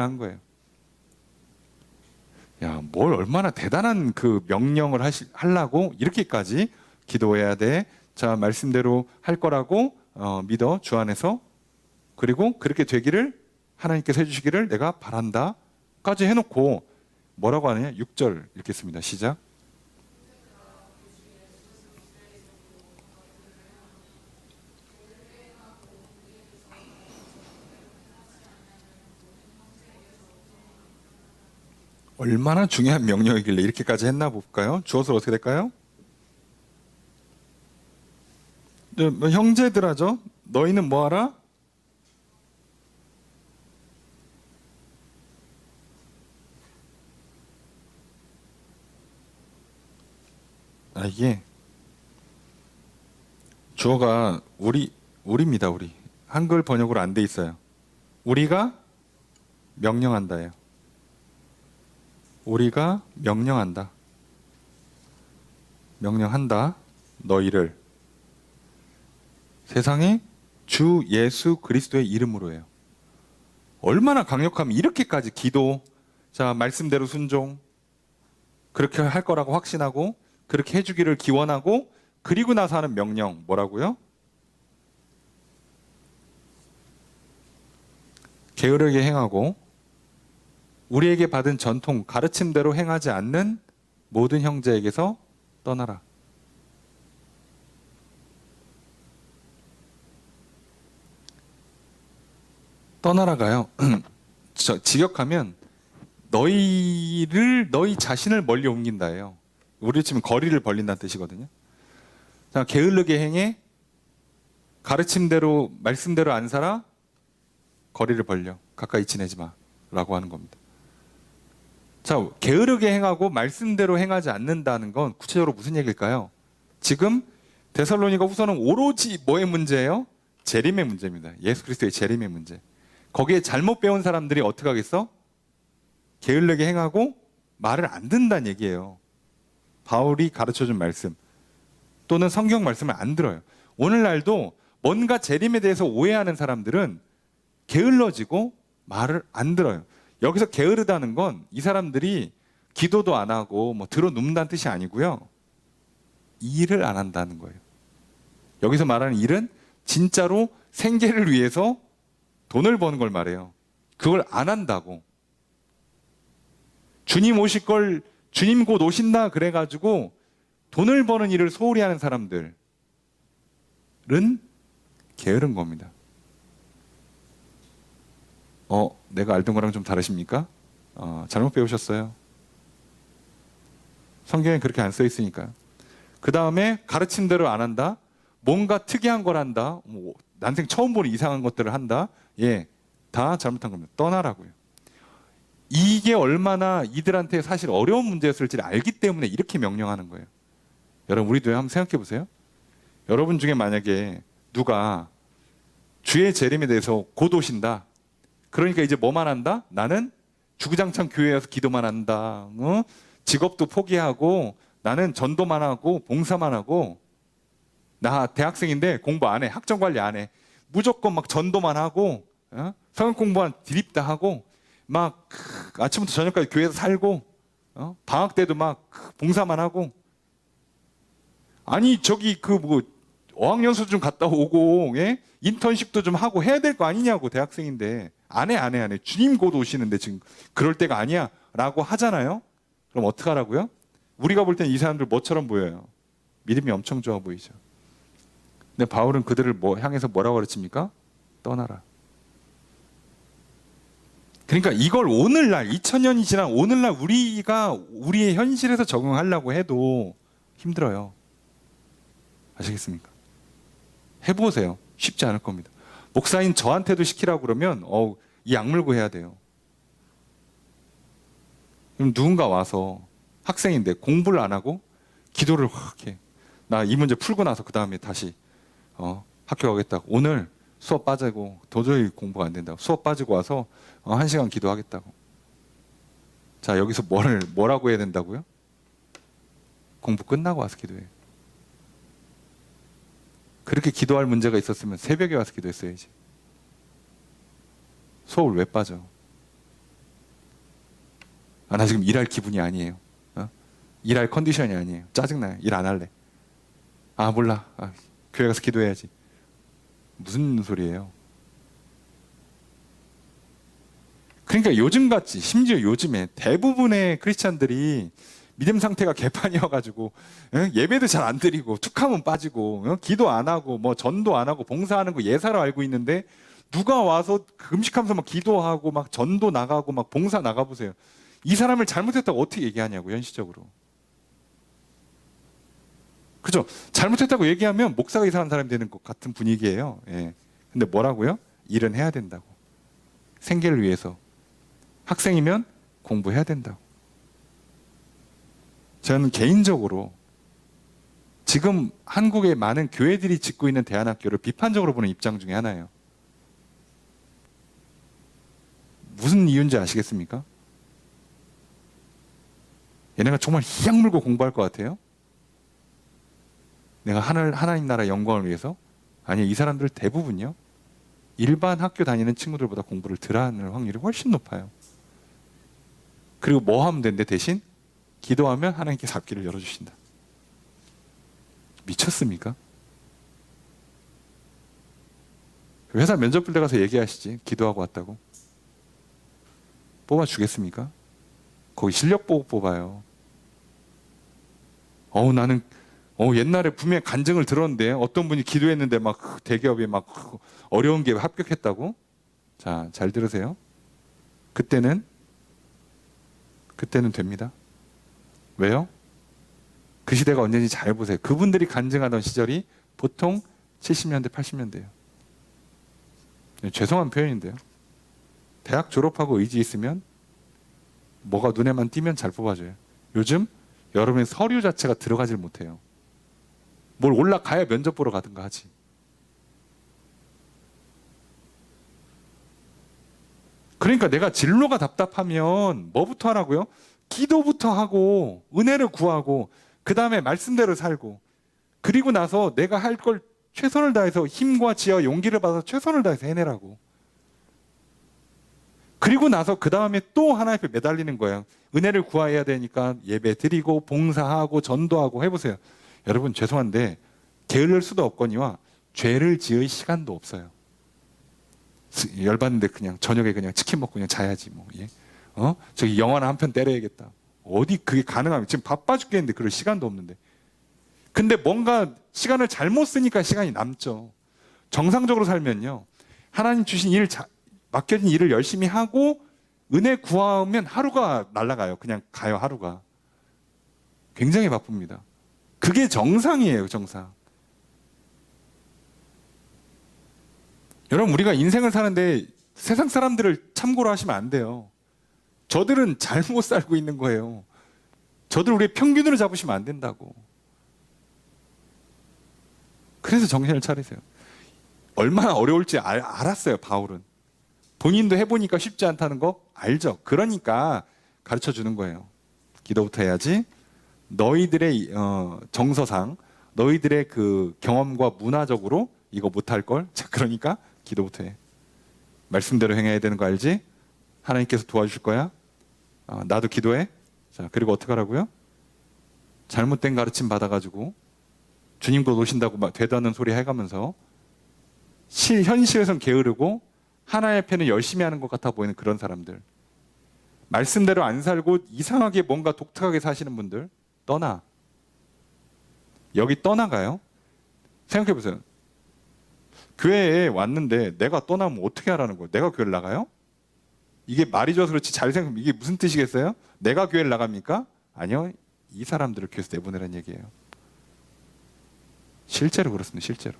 한 거예요. 야, 뭘 얼마나 대단한 그 명령을 하려고 이렇게까지 기도해야 돼. 자, 말씀대로 할 거라고 믿어 주 안에서. 그리고 그렇게 되기를 하나님께서 해주시기를 내가 바란다 까지 해놓고 뭐라고 하느냐? 6절 읽겠습니다. 시작. 얼마나 중요한 명령이길래 이렇게까지 했나 볼까요? 주어서 어떻게 될까요? 형제들아죠. 너희는 뭐하라? 이게 주어가 우리입니다. 우리 한글 번역으로 안 돼 있어요. 우리가 명령한다예요. 우리가 명령한다. 명령한다. 너희를 세상에 주 예수 그리스도의 이름으로예요. 얼마나 강력하면 이렇게까지 기도, 자 말씀대로 순종, 그렇게 할 거라고 확신하고 그렇게 해주기를 기원하고 그리고 나서 하는 명령 뭐라고요? 게으르게 행하고 우리에게 받은 전통 가르침대로 행하지 않는 모든 형제에게서 떠나라. 떠나라가요. 직역하면 너희 자신을 멀리 옮긴다예요. 우리 치면 거리를 벌린다는 뜻이거든요. 자, 게으르게 행해 가르침대로 말씀대로 안 살아 거리를 벌려 가까이 지내지 마라고 하는 겁니다. 자, 게으르게 행하고 말씀대로 행하지 않는다는 건 구체적으로 무슨 얘기일까요? 지금 데살로니가 후서는 오로지 뭐의 문제예요? 재림의 문제입니다. 예수 그리스도의 재림의 문제. 거기에 잘못 배운 사람들이 어떻게 하겠어? 게을르게 행하고 말을 안 듣는다는 얘기예요. 바울이 가르쳐준 말씀 또는 성경 말씀을 안 들어요. 오늘날도 뭔가 재림에 대해서 오해하는 사람들은 게을러지고 말을 안 들어요. 여기서 게으르다는 건 이 사람들이 기도도 안 하고 뭐 들어 눕는다는 뜻이 아니고요. 일을 안 한다는 거예요. 여기서 말하는 일은 진짜로 생계를 위해서 돈을 버는 걸 말해요. 그걸 안 한다고. 주님 오실 걸 주님 곧 오신다 그래가지고 돈을 버는 일을 소홀히 하는 사람들은 게으른 겁니다. 내가 알던 거랑 좀 다르십니까? 잘못 배우셨어요. 성경에 그렇게 안 써 있으니까요. 그 다음에 가르침대로 안 한다. 뭔가 특이한 걸 한다. 난생 처음 보는 이상한 것들을 한다. 예, 다 잘못한 겁니다. 떠나라고요. 이게 얼마나 이들한테 사실 어려운 문제였을지를 알기 때문에 이렇게 명령하는 거예요. 여러분, 우리도 한번 생각해 보세요. 여러분 중에 만약에 누가 주의 재림에 대해서 곧 오신다. 그러니까 이제 뭐만 한다? 나는 주구장창 교회에 와서 기도만 한다. 직업도 포기하고 나는 전도만 하고 봉사만 하고 나 대학생인데 공부 안 해. 학점 관리 안 해. 무조건 막 전도만 하고 성경 공부만 드립다 하고 막 아침부터 저녁까지 교회에서 살고 방학 때도 막 봉사만 하고 아니 저기 어학연수 좀 갔다 오고 예? 인턴십도 좀 하고 해야 될 거 아니냐고 대학생인데 안 해. 주님 곧 오시는데 지금 그럴 때가 아니야 라고 하잖아요. 그럼 어떡하라고요? 우리가 볼 땐 이 사람들 뭐처럼 보여요? 믿음이 엄청 좋아 보이죠. 근데 바울은 그들을 향해서 뭐라고 가르칩니까? 떠나라. 그러니까 이걸 오늘날 2000년이 지난 오늘날 우리가 우리의 현실에서 적용하려고 해도 힘들어요. 아시겠습니까? 해보세요. 쉽지 않을 겁니다. 목사인 저한테도 시키라고 그러면 이 악물고 해야 돼요. 그럼 누군가 와서 학생인데 공부를 안 하고 기도를 확 해. 나 이 문제 풀고 나서 그 다음에 다시 학교 가겠다고. 오늘 수업 빠지고 도저히 공부가 안 된다고. 수업 빠지고 와서 1시간 기도하겠다고. 자, 여기서 뭐라고 해야 된다고요? 공부 끝나고 와서 기도해. 그렇게 기도할 문제가 있었으면 새벽에 와서 기도했어야지. 수업을 왜 빠져? 나 지금 일할 기분이 아니에요. 일할 컨디션이 아니에요. 짜증나요. 일 안 할래. 몰라. 교회 가서 기도해야지. 무슨 소리예요? 그러니까 요즘같이, 심지어 요즘에 대부분의 크리스찬들이 믿음 상태가 개판이어가지고 예배도 잘 안 드리고 툭하면 빠지고 기도 안 하고 뭐 전도 안 하고 봉사하는 거 예사로 알고 있는데, 누가 와서 금식하면서 막 기도하고 막 전도 나가고 막 봉사 나가보세요. 이 사람을 잘못했다고 어떻게 얘기하냐고, 현실적으로. 그죠? 잘못했다고 얘기하면 목사가 이상한 사람이 되는 것 같은 분위기예요. 예. 근데 뭐라고요? 일은 해야 된다고. 생계를 위해서. 학생이면 공부해야 된다고. 저는 개인적으로 지금 한국의 많은 교회들이 짓고 있는 대안학교를 비판적으로 보는 입장 중에 하나예요. 무슨 이유인지 아시겠습니까? 얘네가 정말 희약 물고 공부할 것 같아요? 내가 하나님 나라 영광을 위해서? 아니, 이 사람들 대부분요, 일반 학교 다니는 친구들보다 공부를 덜 하는 확률이 훨씬 높아요. 그리고 뭐 하면 된대? 대신 기도하면 하나님께서 앞길을 열어주신다. 미쳤습니까? 회사 면접 볼 때 가서 얘기하시지, 기도하고 왔다고. 뽑아주겠습니까? 거기 실력 보고 뽑아요. 나는 옛날에 분명히 간증을 들었는데 어떤 분이 기도했는데 막 대기업에 막 어려운 게 합격했다고. 자, 잘 들으세요. 그때는 됩니다. 왜요? 그 시대가 언제인지 잘 보세요. 그분들이 간증하던 시절이 보통 70년대, 80년대예요. 죄송한 표현인데요. 대학 졸업하고 의지 있으면, 뭐가 눈에만 띄면 잘 뽑아줘요. 요즘 여러분의 서류 자체가 들어가질 못해요. 뭘 올라가야 면접 보러 가든가 하지. 그러니까 내가 진로가 답답하면 뭐부터 하라고요? 기도부터 하고 은혜를 구하고 그 다음에 말씀대로 살고, 그리고 나서 내가 할 걸 최선을 다해서 힘과 지혜와 용기를 받아서 최선을 다해서 해내라고. 그리고 나서 그 다음에 또 하나님 앞에 매달리는 거예요. 은혜를 구해야 되니까 예배 드리고 봉사하고 전도하고. 해보세요. 여러분, 죄송한데 게을릴 수도 없거니와 죄를 지을 시간도 없어요. 열받는데 그냥 저녁에 그냥 치킨 먹고 그냥 자야지 뭐. 예? 저기 영화나 한 편 때려야겠다. 어디 그게 가능하면, 지금 바빠 죽겠는데 그럴 시간도 없는데. 근데 뭔가 시간을 잘못 쓰니까 시간이 남죠. 정상적으로 살면요, 하나님 주신 맡겨진 일을 열심히 하고 은혜 구하면 하루가 날아가요. 그냥 가요, 하루가. 굉장히 바쁩니다. 그게 정상이에요, 정상. 여러분, 우리가 인생을 사는데 세상 사람들을 참고로 하시면 안 돼요. 저들은 잘못 살고 있는 거예요. 저들 우리의 평균으로 잡으시면 안 된다고. 그래서 정신을 차리세요. 얼마나 어려울지 알았어요, 바울은. 본인도 해보니까 쉽지 않다는 거 알죠. 그러니까 가르쳐 주는 거예요. 기도부터 해야지. 너희들의 정서상, 너희들의 그 경험과 문화적으로 이거 못할 걸. 자, 그러니까 기도부터 해. 말씀대로 행해야 되는 거 알지? 하나님께서 도와주실 거야. 나도 기도해. 자, 그리고 어떻게 하라고요? 잘못된 가르침 받아가지고 주님도 노신다고 막 되다는 소리 해가면서 현실에선 게으르고 하나의 편을 열심히 하는 것 같아 보이는 그런 사람들, 말씀대로 안 살고 이상하게 뭔가 독특하게 사시는 분들 떠나. 여기 떠나가요. 생각해보세요. 교회에 왔는데 내가 떠나면 어떻게 하라는 거예요? 내가 교회를 나가요? 이게 말이 좋아서 그렇지, 잘 생각하면 이게 무슨 뜻이겠어요? 내가 교회를 나갑니까? 아니요. 이 사람들을 교회에서 내보내라는 얘기예요. 실제로 그렇습니다. 실제로.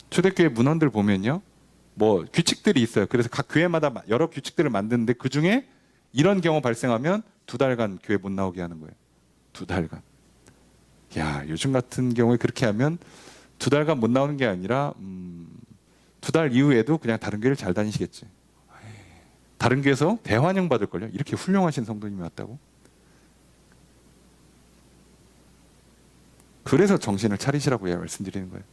초대교회 문헌들 보면요, 뭐 규칙들이 있어요. 그래서 각 교회마다 여러 규칙들을 만드는데 그 중에 이런 경우 발생하면 2달간 교회 못 나오게 하는 거예요. 2달간. 야, 요즘 같은 경우에 그렇게 하면 2달간 못 나오는 게 아니라 2달 이후에도 그냥 다른 교회를 잘 다니시겠지. 다른 교회에서 대환영 받을걸요. 이렇게 훌륭하신 성도님이 왔다고. 그래서 정신을 차리시라고 말씀드리는 거예요.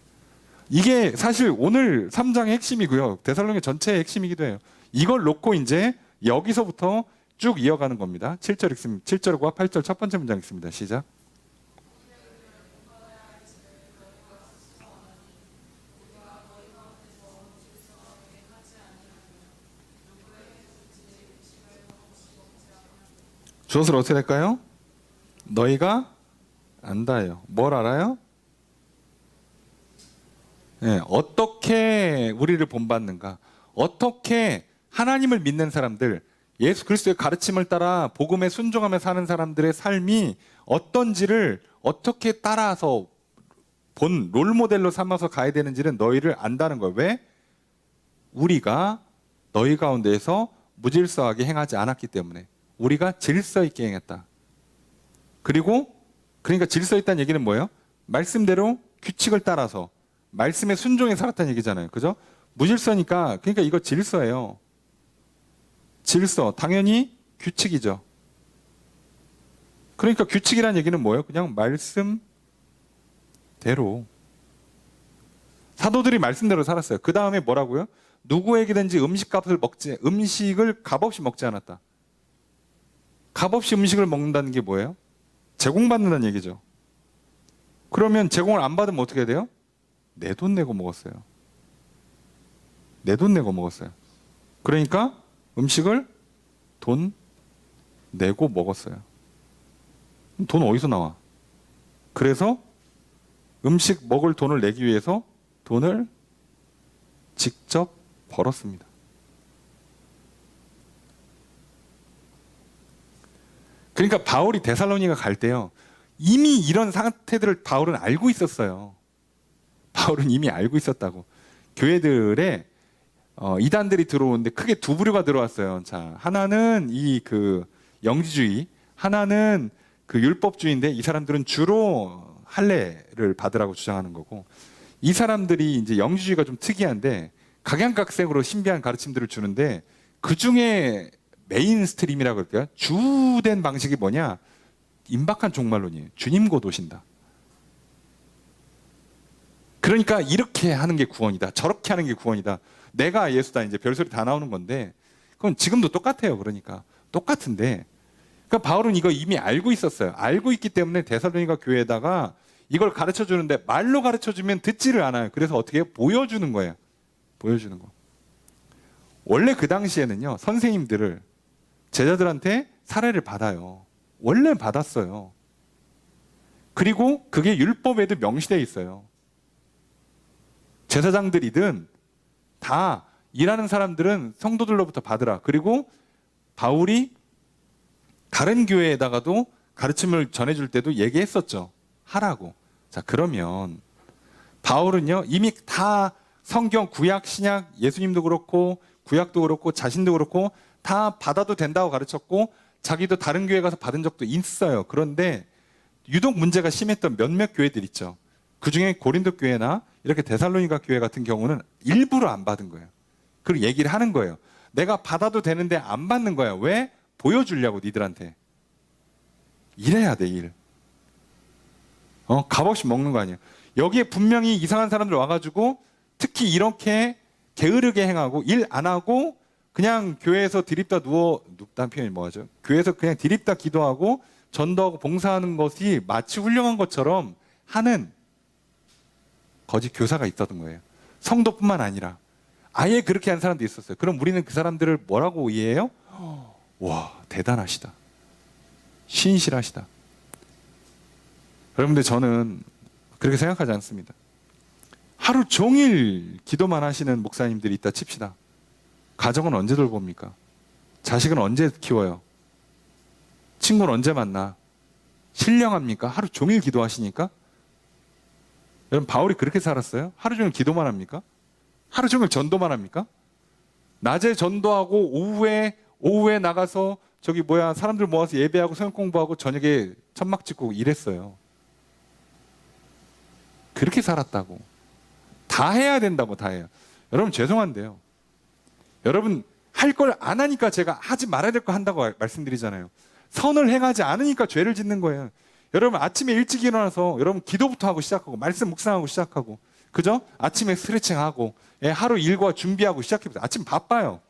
이게 사실 오늘 3장의 핵심이고요. 데살로니가 전체의 핵심이기도 해요. 이걸 놓고 이제 여기서부터 쭉 이어가는 겁니다. 7절 읽습니다. 7절과 8절 첫 번째 문장 읽습니다. 시작. 주어를 어떻게 될까요? 너희가 안다예요. 뭘 알아요? 네, 어떻게 우리를 본받는가? 어떻게 하나님을 믿는 사람들, 예수 그리스도의 가르침을 따라 복음에 순종하며 사는 사람들의 삶이 어떤지를 어떻게 따라서 본 롤모델로 삼아서 가야 되는지는 너희를 안다는 거예요. 왜? 우리가 너희 가운데에서 무질서하게 행하지 않았기 때문에. 우리가 질서 있게 행했다. 그러니까 질서 있다는 얘기는 뭐예요? 말씀대로 규칙을 따라서 말씀에 순종해 살았다는 얘기잖아요. 그죠? 무질서니까 그러니까 이거 질서예요. 질서 당연히 규칙이죠. 그러니까 규칙이라는 얘기는 뭐예요? 그냥 말씀대로. 사도들이 말씀대로 살았어요. 그 다음에 뭐라고요? 누구에게든지 음식을 값없이 먹지 않았다. 값없이 음식을 먹는다는 게 뭐예요? 제공받는다는 얘기죠. 그러면 제공을 안 받으면 어떻게 돼요? 내 돈 내고 먹었어요. 내 돈 내고 먹었어요. 그러니까 음식을 돈 내고 먹었어요. 돈 어디서 나와? 그래서 음식 먹을 돈을 내기 위해서 돈을 직접 벌었습니다. 그러니까 바울이 데살로니가 갈 때요, 이미 이런 상태들을 바울은 알고 있었어요. 바울은 이미 알고 있었다고. 교회들에 이단들이 들어오는데 크게 두 부류가 들어왔어요. 자, 하나는 그 영지주의, 하나는 그 율법주의인데 이 사람들은 주로 할례를 받으라고 주장하는 거고, 이 사람들이 이제 영지주의가 좀 특이한데 각양각색으로 신비한 가르침들을 주는데 그 중에 메인 스트림이라고 할까요? 주된 방식이 뭐냐? 임박한 종말론이에요. 주님 곧 오신다. 그러니까 이렇게 하는 게 구원이다. 저렇게 하는 게 구원이다. 내가 예수다. 이제 별소리 다 나오는 건데 그건 지금도 똑같아요. 그러니까 똑같은데, 그러니까 바울은 이거 이미 알고 있었어요. 알고 있기 때문에 데살로니가 교회에다가 이걸 가르쳐 주는데 말로 가르쳐 주면 듣지를 않아요. 그래서 어떻게 해요? 보여주는 거예요. 보여주는 거. 원래 그 당시에는요, 선생님들을 제자들한테 사례를 받아요. 원래 받았어요. 그리고 그게 율법에도 명시되어 있어요. 제사장들이든 다 일하는 사람들은 성도들로부터 받으라. 그리고 바울이 다른 교회에다가도 가르침을 전해줄 때도 얘기했었죠. 하라고. 자, 그러면 바울은요, 이미 다 성경, 구약, 신약, 예수님도 그렇고 구약도 그렇고 자신도 그렇고 다 받아도 된다고 가르쳤고 자기도 다른 교회 가서 받은 적도 있어요. 그런데 유독 문제가 심했던 몇몇 교회들 있죠. 그중에 고린도 교회나 이렇게 데살로니가 교회 같은 경우는 일부러 안 받은 거예요. 그리고 얘기를 하는 거예요. 내가 받아도 되는데 안 받는 거야. 왜? 보여주려고 니들한테. 이래야 돼, 일. 값없이 먹는 거 아니에요. 여기에 분명히 이상한 사람들 와가지고 특히 이렇게 게으르게 행하고 일 안 하고 그냥 교회에서 드립다 눕다는 표현이 뭐죠? 교회에서 그냥 드립다 기도하고 전도하고 봉사하는 것이 마치 훌륭한 것처럼 하는 거짓 교사가 있었던 거예요. 성도뿐만 아니라 아예 그렇게 한 사람도 있었어요. 그럼 우리는 그 사람들을 뭐라고 이해해요? 와, 대단하시다. 신실하시다. 여러분들, 저는 그렇게 생각하지 않습니다. 하루 종일 기도만 하시는 목사님들이 있다 칩시다. 가정은 언제 돌봅니까? 자식은 언제 키워요? 친구는 언제 만나? 신령합니까? 하루 종일 기도하시니까? 여러분, 바울이 그렇게 살았어요? 하루 종일 기도만 합니까? 하루 종일 전도만 합니까? 낮에 전도하고 오후에 나가서 사람들 모아서 예배하고 성경 공부하고 저녁에 천막 짓고 이랬어요. 그렇게 살았다고. 다 해야 된다고. 다 해요. 여러분, 죄송한데요, 여러분, 할 걸 안 하니까 제가 하지 말아야 될 거 한다고 말씀드리잖아요. 선을 행하지 않으니까 죄를 짓는 거예요. 여러분, 아침에 일찍 일어나서 여러분 기도부터 하고 시작하고 말씀 묵상하고 시작하고, 그죠? 아침에 스트레칭하고 하루 일과 준비하고 시작해보세요. 아침 바빠요.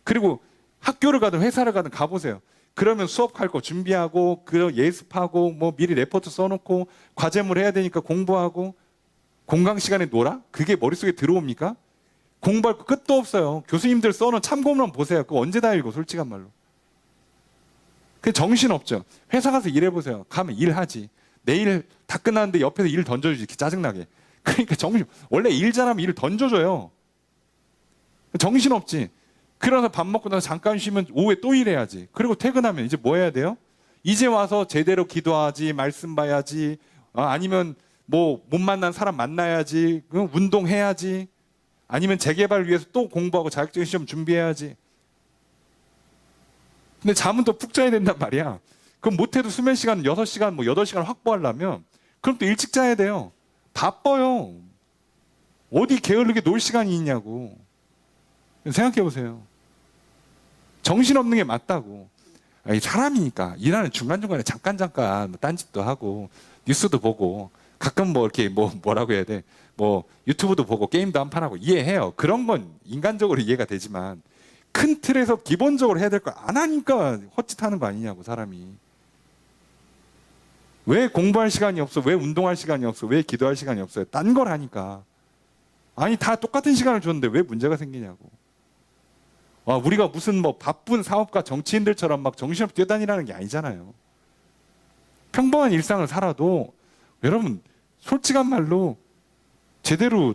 그리고 학교를 가든 회사를 가든 가보세요. 그러면 수업할 거 준비하고 예습하고 미리 레포트 써놓고 과제물 해야 되니까 공부하고, 공강 시간에 놀아? 그게 머릿속에 들어옵니까? 공부할 거 끝도 없어요. 교수님들 써놓은 참고문 보세요. 그거 언제 다 읽어, 솔직한 말로. 그 정신 없죠. 회사 가서 일해보세요. 가면 일하지. 내일 다 끝났는데 옆에서 일 던져주지. 이렇게 짜증나게. 그러니까 원래 일 잘하면 일을 던져줘요. 정신 없지. 그래서 밥 먹고 나서 잠깐 쉬면 오후에 또 일해야지. 그리고 퇴근하면 이제 뭐 해야 돼요? 이제 와서 제대로 기도하지, 말씀 봐야지, 아니면 뭐 못 만난 사람 만나야지, 운동해야지, 아니면 재개발 위해서 또 공부하고 자격증 시험 준비해야지. 근데 잠은 또 푹 자야 된단 말이야. 그럼 못해도 수면 시간 6시간, 뭐 8시간 확보하려면 그럼 또 일찍 자야 돼요. 바빠요. 어디 게으르게 놀 시간이 있냐고. 생각해 보세요. 정신없는 게 맞다고. 사람이니까 일하는 중간중간에 잠깐 뭐 딴짓도 하고 뉴스도 보고 가끔 뭐 이렇게 뭐라고 해야 돼? 뭐 유튜브도 보고 게임도 한 판 하고 이해해요. 그런 건 인간적으로 이해가 되지만 큰 틀에서 기본적으로 해야 될 걸 안 하니까 헛짓하는 거 아니냐고 사람이. 왜 공부할 시간이 없어? 왜 운동할 시간이 없어? 왜 기도할 시간이 없어요? 딴 걸 하니까. 아니 다 똑같은 시간을 줬는데 왜 문제가 생기냐고. 우리가 무슨 뭐 바쁜 사업가 정치인들처럼 막 정신없이 뛰어다니라는 게 아니잖아요. 평범한 일상을 살아도 여러분 솔직한 말로 제대로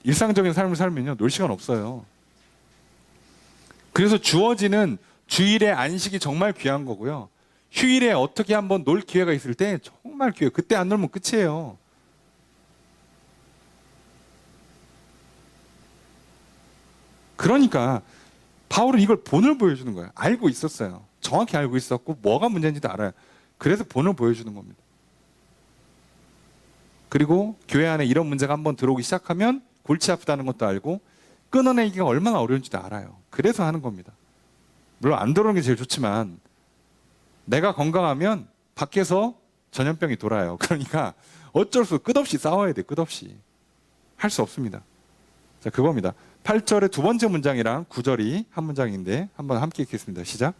일상적인 삶을 살면요 놀 시간 없어요. 그래서 주어지는 주일의 안식이 정말 귀한 거고요. 휴일에 어떻게 한번 놀 기회가 있을 때 정말 귀해요. 그때 안 놀면 끝이에요. 그러니까 바울은 이걸 본을 보여주는 거예요. 알고 있었어요. 정확히 알고 있었고 뭐가 문제인지도 알아요. 그래서 본을 보여주는 겁니다. 그리고 교회 안에 이런 문제가 한번 들어오기 시작하면 골치 아프다는 것도 알고 끊어내기가 얼마나 어려운지도 알아요. 그래서 하는 겁니다. 물론 안 들어오는 게 제일 좋지만 내가 건강하면 밖에서 전염병이 돌아요. 그러니까 어쩔 수 끝없이 싸워야 돼. 끝없이. 할 수 없습니다. 자, 그겁니다. 8절의 두 번째 문장이랑 9절이 한 문장인데 한번 함께 읽겠습니다. 시작.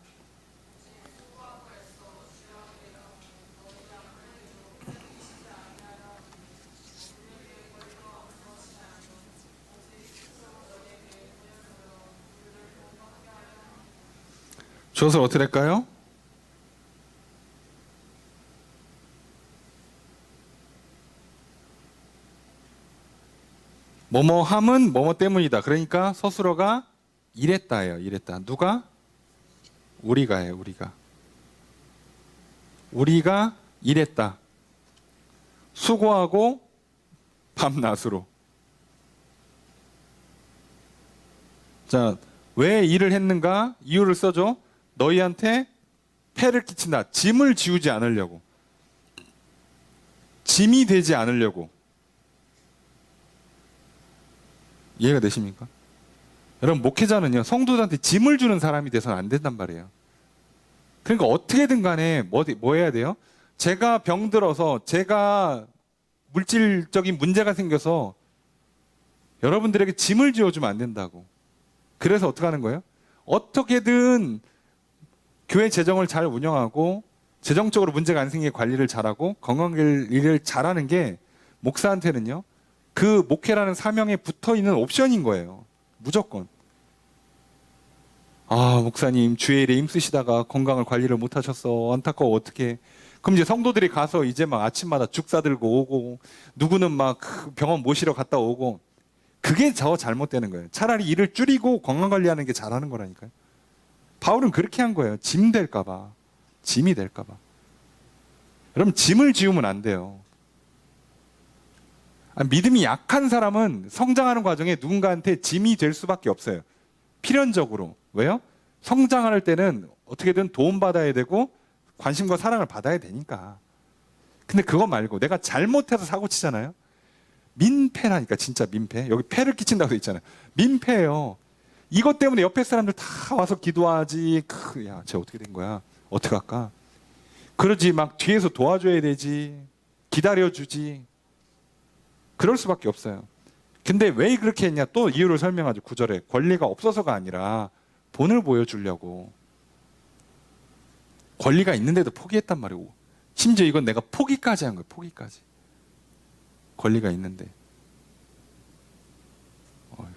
주어서 어떻게 될까요? 뭐뭐함은 뭐뭐 때문이다. 그러니까 서술어가 이랬다예요. 이랬다. 누가? 우리가예요. 우리가 이랬다. 수고하고 밤낮으로. 자, 왜 일을 했는가? 이유를 써줘. 너희한테 폐를 끼친다. 짐을 지우지 않으려고. 짐이 되지 않으려고. 이해가 되십니까? 여러분, 목회자는요, 성도들한테 짐을 주는 사람이 돼서는 안 된단 말이에요. 그러니까 어떻게든 간에 뭐 해야 돼요? 제가 병들어서, 제가 물질적인 문제가 생겨서 여러분들에게 짐을 지어주면 안 된다고. 그래서 어떻게 하는 거예요? 어떻게든 교회 재정을 잘 운영하고 재정적으로 문제가 안 생기게 관리를 잘하고 건강관리를 잘하는 게 목사한테는요, 그 목회라는 사명에 붙어있는 옵션인 거예요. 무조건. 목사님 주의 일에 힘쓰시다가 건강을 관리를 못하셨어. 안타까워. 어떡해. 그럼 이제 성도들이 가서 이제 막 아침마다 죽 싸들고 오고 누구는 막 병원 모시러 갔다 오고, 그게 더 잘못되는 거예요. 차라리 일을 줄이고 건강관리하는 게 잘하는 거라니까요. 바울은 그렇게 한 거예요. 짐 될까봐. 짐이 될까봐. 여러분, 짐을 지우면 안 돼요. 믿음이 약한 사람은 성장하는 과정에 누군가한테 짐이 될 수밖에 없어요. 필연적으로. 왜요? 성장할 때는 어떻게든 도움받아야 되고 관심과 사랑을 받아야 되니까. 근데 그거 말고 내가 잘못해서 사고 치잖아요. 민폐라니까. 진짜 민폐. 여기 폐를 끼친다고 돼 있잖아요. 민폐예요. 이것 때문에 옆에 사람들 다 와서 기도하지. 야, 쟤 어떻게 된 거야? 어떻게 할까? 그러지. 막 뒤에서 도와줘야 되지. 기다려주지. 그럴 수밖에 없어요. 근데 왜 그렇게 했냐? 또 이유를 설명하죠. 9절에. 권리가 없어서가 아니라 본을 보여주려고. 권리가 있는데도 포기했단 말이고. 심지어 이건 내가 포기까지 한 거예요. 포기까지. 권리가 있는데. 어휴.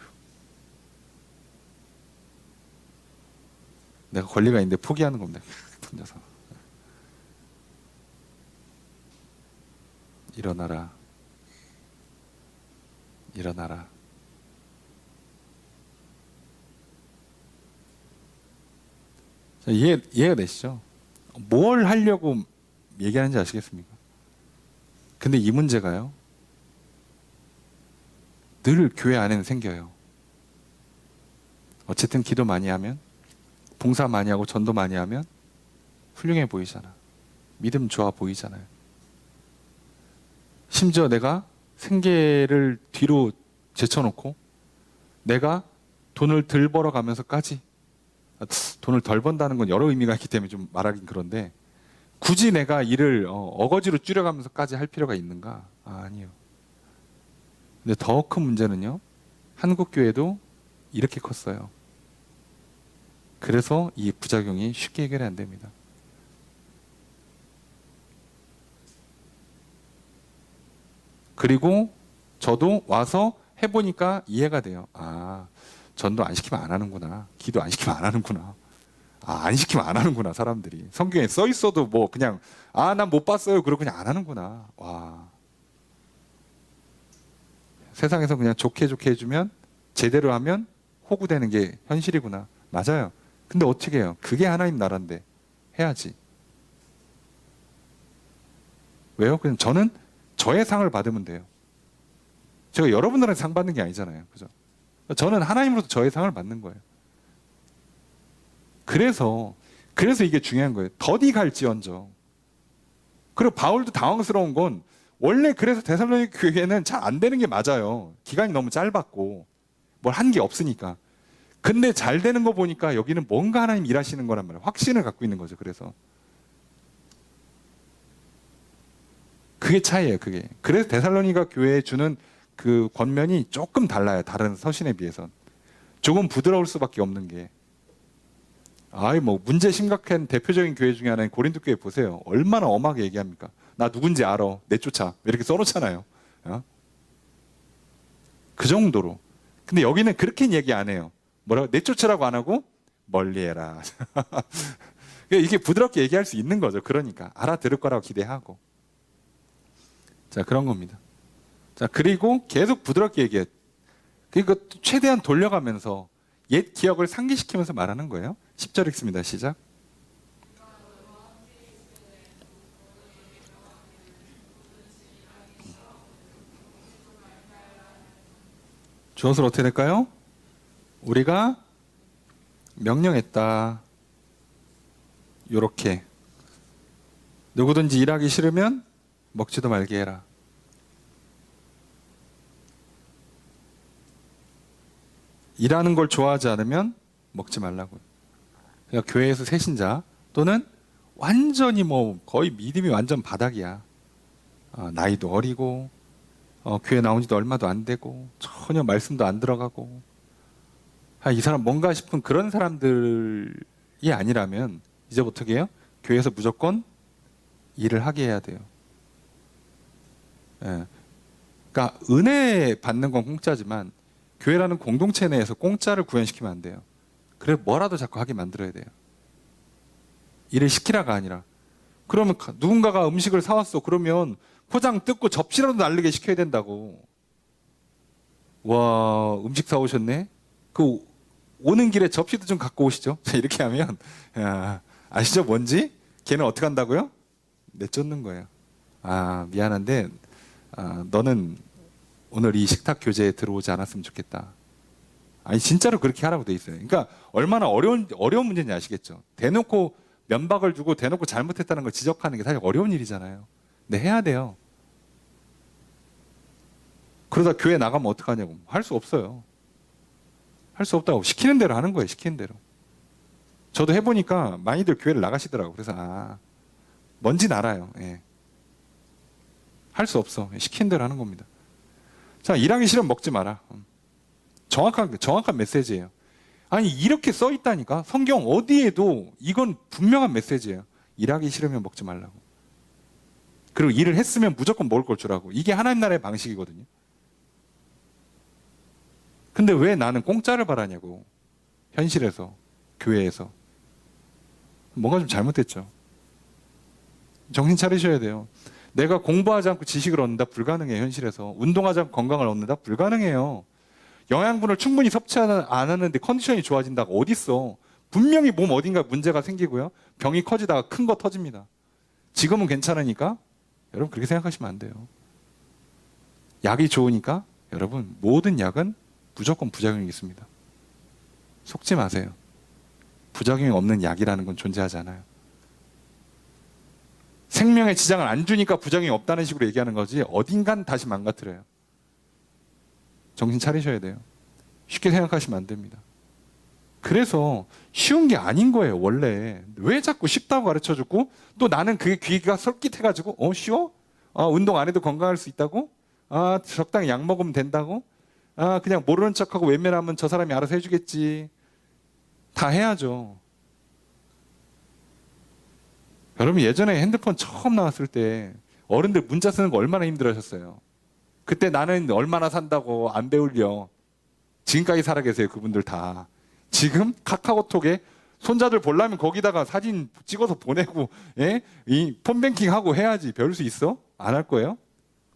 내가 권리가 있는데 포기하는 겁니다. 같은 녀석. 일어나라. 일어나라. 자, 이해가 되시죠? 뭘 하려고 얘기하는지 아시겠습니까? 근데 이 문제가요, 늘 교회 안에는 생겨요. 어쨌든 기도 많이 하면, 봉사 많이 하고 전도 많이 하면 훌륭해 보이잖아. 믿음 좋아 보이잖아요. 심지어 내가 생계를 뒤로 제쳐놓고 내가 돈을 덜 벌어가면서까지, 돈을 덜 번다는 건 여러 의미가 있기 때문에 좀 말하긴 그런데, 굳이 내가 일을 어거지로 줄여가면서까지 할 필요가 있는가? 아니요. 근데 더 큰 문제는요, 한국 교회도 이렇게 컸어요. 그래서 이 부작용이 쉽게 해결이 안 됩니다. 그리고 저도 와서 해보니까 이해가 돼요. 아, 전도 안 시키면 안 하는구나. 기도 안 시키면 안 하는구나. 아, 안 시키면 안 하는구나, 사람들이. 성경에 써 있어도 뭐 그냥, 아, 난 못 봤어요. 그러고 그냥 안 하는구나. 와. 세상에서 그냥 좋게 해주면, 제대로 하면 호구되는 게 현실이구나. 맞아요. 근데 어떻게 해요? 그게 하나님 나라인데 해야지. 왜요? 그냥 저는 저의 상을 받으면 돼요. 제가 여러분들한테 상 받는 게 아니잖아요. 그죠? 저는 하나님으로부터 저의 상을 받는 거예요. 그래서 이게 중요한 거예요. 더디 갈지언정. 그리고 바울도 당황스러운 건, 원래 그래서 데살로니가 교회는 잘 안 되는 게 맞아요. 기간이 너무 짧았고 뭘 한 게 없으니까. 근데 잘 되는 거 보니까 여기는 뭔가 하나님 일하시는 거란 말이에요. 확신을 갖고 있는 거죠. 그래서 그게 차이예요. 그게. 그래서 데살로니가 교회에 주는 그 권면이 조금 달라요. 다른 서신에 비해선. 조금 부드러울 수밖에 없는 게, 아이 뭐 문제 심각한 대표적인 교회 중에 하나인 고린도 교회 보세요. 얼마나 엄하게 얘기합니까? 나 누군지 알아. 내쫓아. 이렇게 써놓잖아요. 그 정도로. 근데 여기는 그렇게 얘기 안 해요. 뭐라고? 내쫓으라고 안 하고 멀리해라. 이게 부드럽게 얘기할 수 있는 거죠. 그러니까 알아들을 거라고 기대하고. 자, 그런 겁니다. 자, 그리고 계속 부드럽게 얘기해. 그러니까 최대한 돌려가면서 옛 기억을 상기시키면서 말하는 거예요. 10절 읽습니다. 시작. 주어서 어떻게 될까요? 우리가 명령했다. 요렇게. 누구든지 일하기 싫으면 먹지도 말게 해라. 일하는 걸 좋아하지 않으면 먹지 말라고. 그러니까 교회에서 새신자 또는 완전히 뭐 거의 믿음이 완전 바닥이야. 나이도 어리고 교회 나온 지도 얼마도 안 되고 전혀 말씀도 안 들어가고, 이 사람 뭔가 싶은 그런 사람들이 아니라면 이제부터 어떻게 해요? 교회에서 무조건 일을 하게 해야 돼요. 예. 그러니까 은혜 받는 건 공짜지만 교회라는 공동체 내에서 공짜를 구현시키면 안 돼요. 그래 뭐라도 자꾸 하게 만들어야 돼요. 일을 시키라가 아니라. 그러면 누군가가 음식을 사왔어. 그러면 포장 뜯고 접시라도 날리게 시켜야 된다고. 와, 음식 사오셨네? 그 오는 길에 접시도 좀 갖고 오시죠. 이렇게 하면, 야, 아시죠? 뭔지? 걔는 어떻게 한다고요? 내쫓는 거예요. 아, 미안한데 너는 오늘 이 식탁 교제에 들어오지 않았으면 좋겠다. 아니 진짜로 그렇게 하라고 돼 있어요. 그러니까 얼마나 어려운 문제인지 아시겠죠? 대놓고 면박을 주고 대놓고 잘못했다는 걸 지적하는 게 사실 어려운 일이잖아요. 근데 해야 돼요. 그러다 교회 나가면 어떡하냐고. 할 수 없어요. 할 수 없다고. 시키는 대로 하는 거예요. 시키는 대로. 저도 해보니까 많이들 교회를 나가시더라고. 그래서 뭔진 알아요. 예. 할 수 없어. 시키는 대로 하는 겁니다. 자, 일하기 싫으면 먹지 마라. 정확한 메시지예요. 아니 이렇게 써 있다니까. 성경 어디에도 이건 분명한 메시지예요. 일하기 싫으면 먹지 말라고. 그리고 일을 했으면 무조건 먹을 걸 주라고. 이게 하나님 나라의 방식이거든요. 근데 왜 나는 공짜를 바라냐고. 현실에서, 교회에서. 뭔가 좀 잘못됐죠. 정신 차리셔야 돼요. 내가 공부하지 않고 지식을 얻는다? 불가능해요. 현실에서. 운동하지 않고 건강을 얻는다? 불가능해요. 영양분을 충분히 섭취 안 하는데 컨디션이 좋아진다가 어딨어. 분명히 몸 어딘가 문제가 생기고요. 병이 커지다가 큰 거 터집니다. 지금은 괜찮으니까 여러분 그렇게 생각하시면 안 돼요. 약이 좋으니까 여러분 모든 약은 무조건 부작용이 있습니다. 속지 마세요. 부작용이 없는 약이라는 건 존재하지 않아요. 생명에 지장을 안 주니까 부작용이 없다는 식으로 얘기하는 거지 어딘간 다시 망가뜨려요. 정신 차리셔야 돼요. 쉽게 생각하시면 안 됩니다. 그래서 쉬운 게 아닌 거예요. 원래 왜 자꾸 쉽다고 가르쳐주고 또 나는 그게 귀가 솔깃해가지고 쉬워? 운동 안 해도 건강할 수 있다고? 적당히 약 먹으면 된다고? 그냥 모르는 척하고 외면하면 저 사람이 알아서 해주겠지. 다 해야죠. 여러분 예전에 핸드폰 처음 나왔을 때 어른들 문자 쓰는 거 얼마나 힘들어하셨어요. 그때 나는 얼마나 산다고 안 배울려. 지금까지 살아 계세요. 그분들 다. 지금 카카오톡에 손자들 보려면 거기다가 사진 찍어서 보내고 이 폰뱅킹 하고 해야지. 배울 수 있어? 안 할 거예요?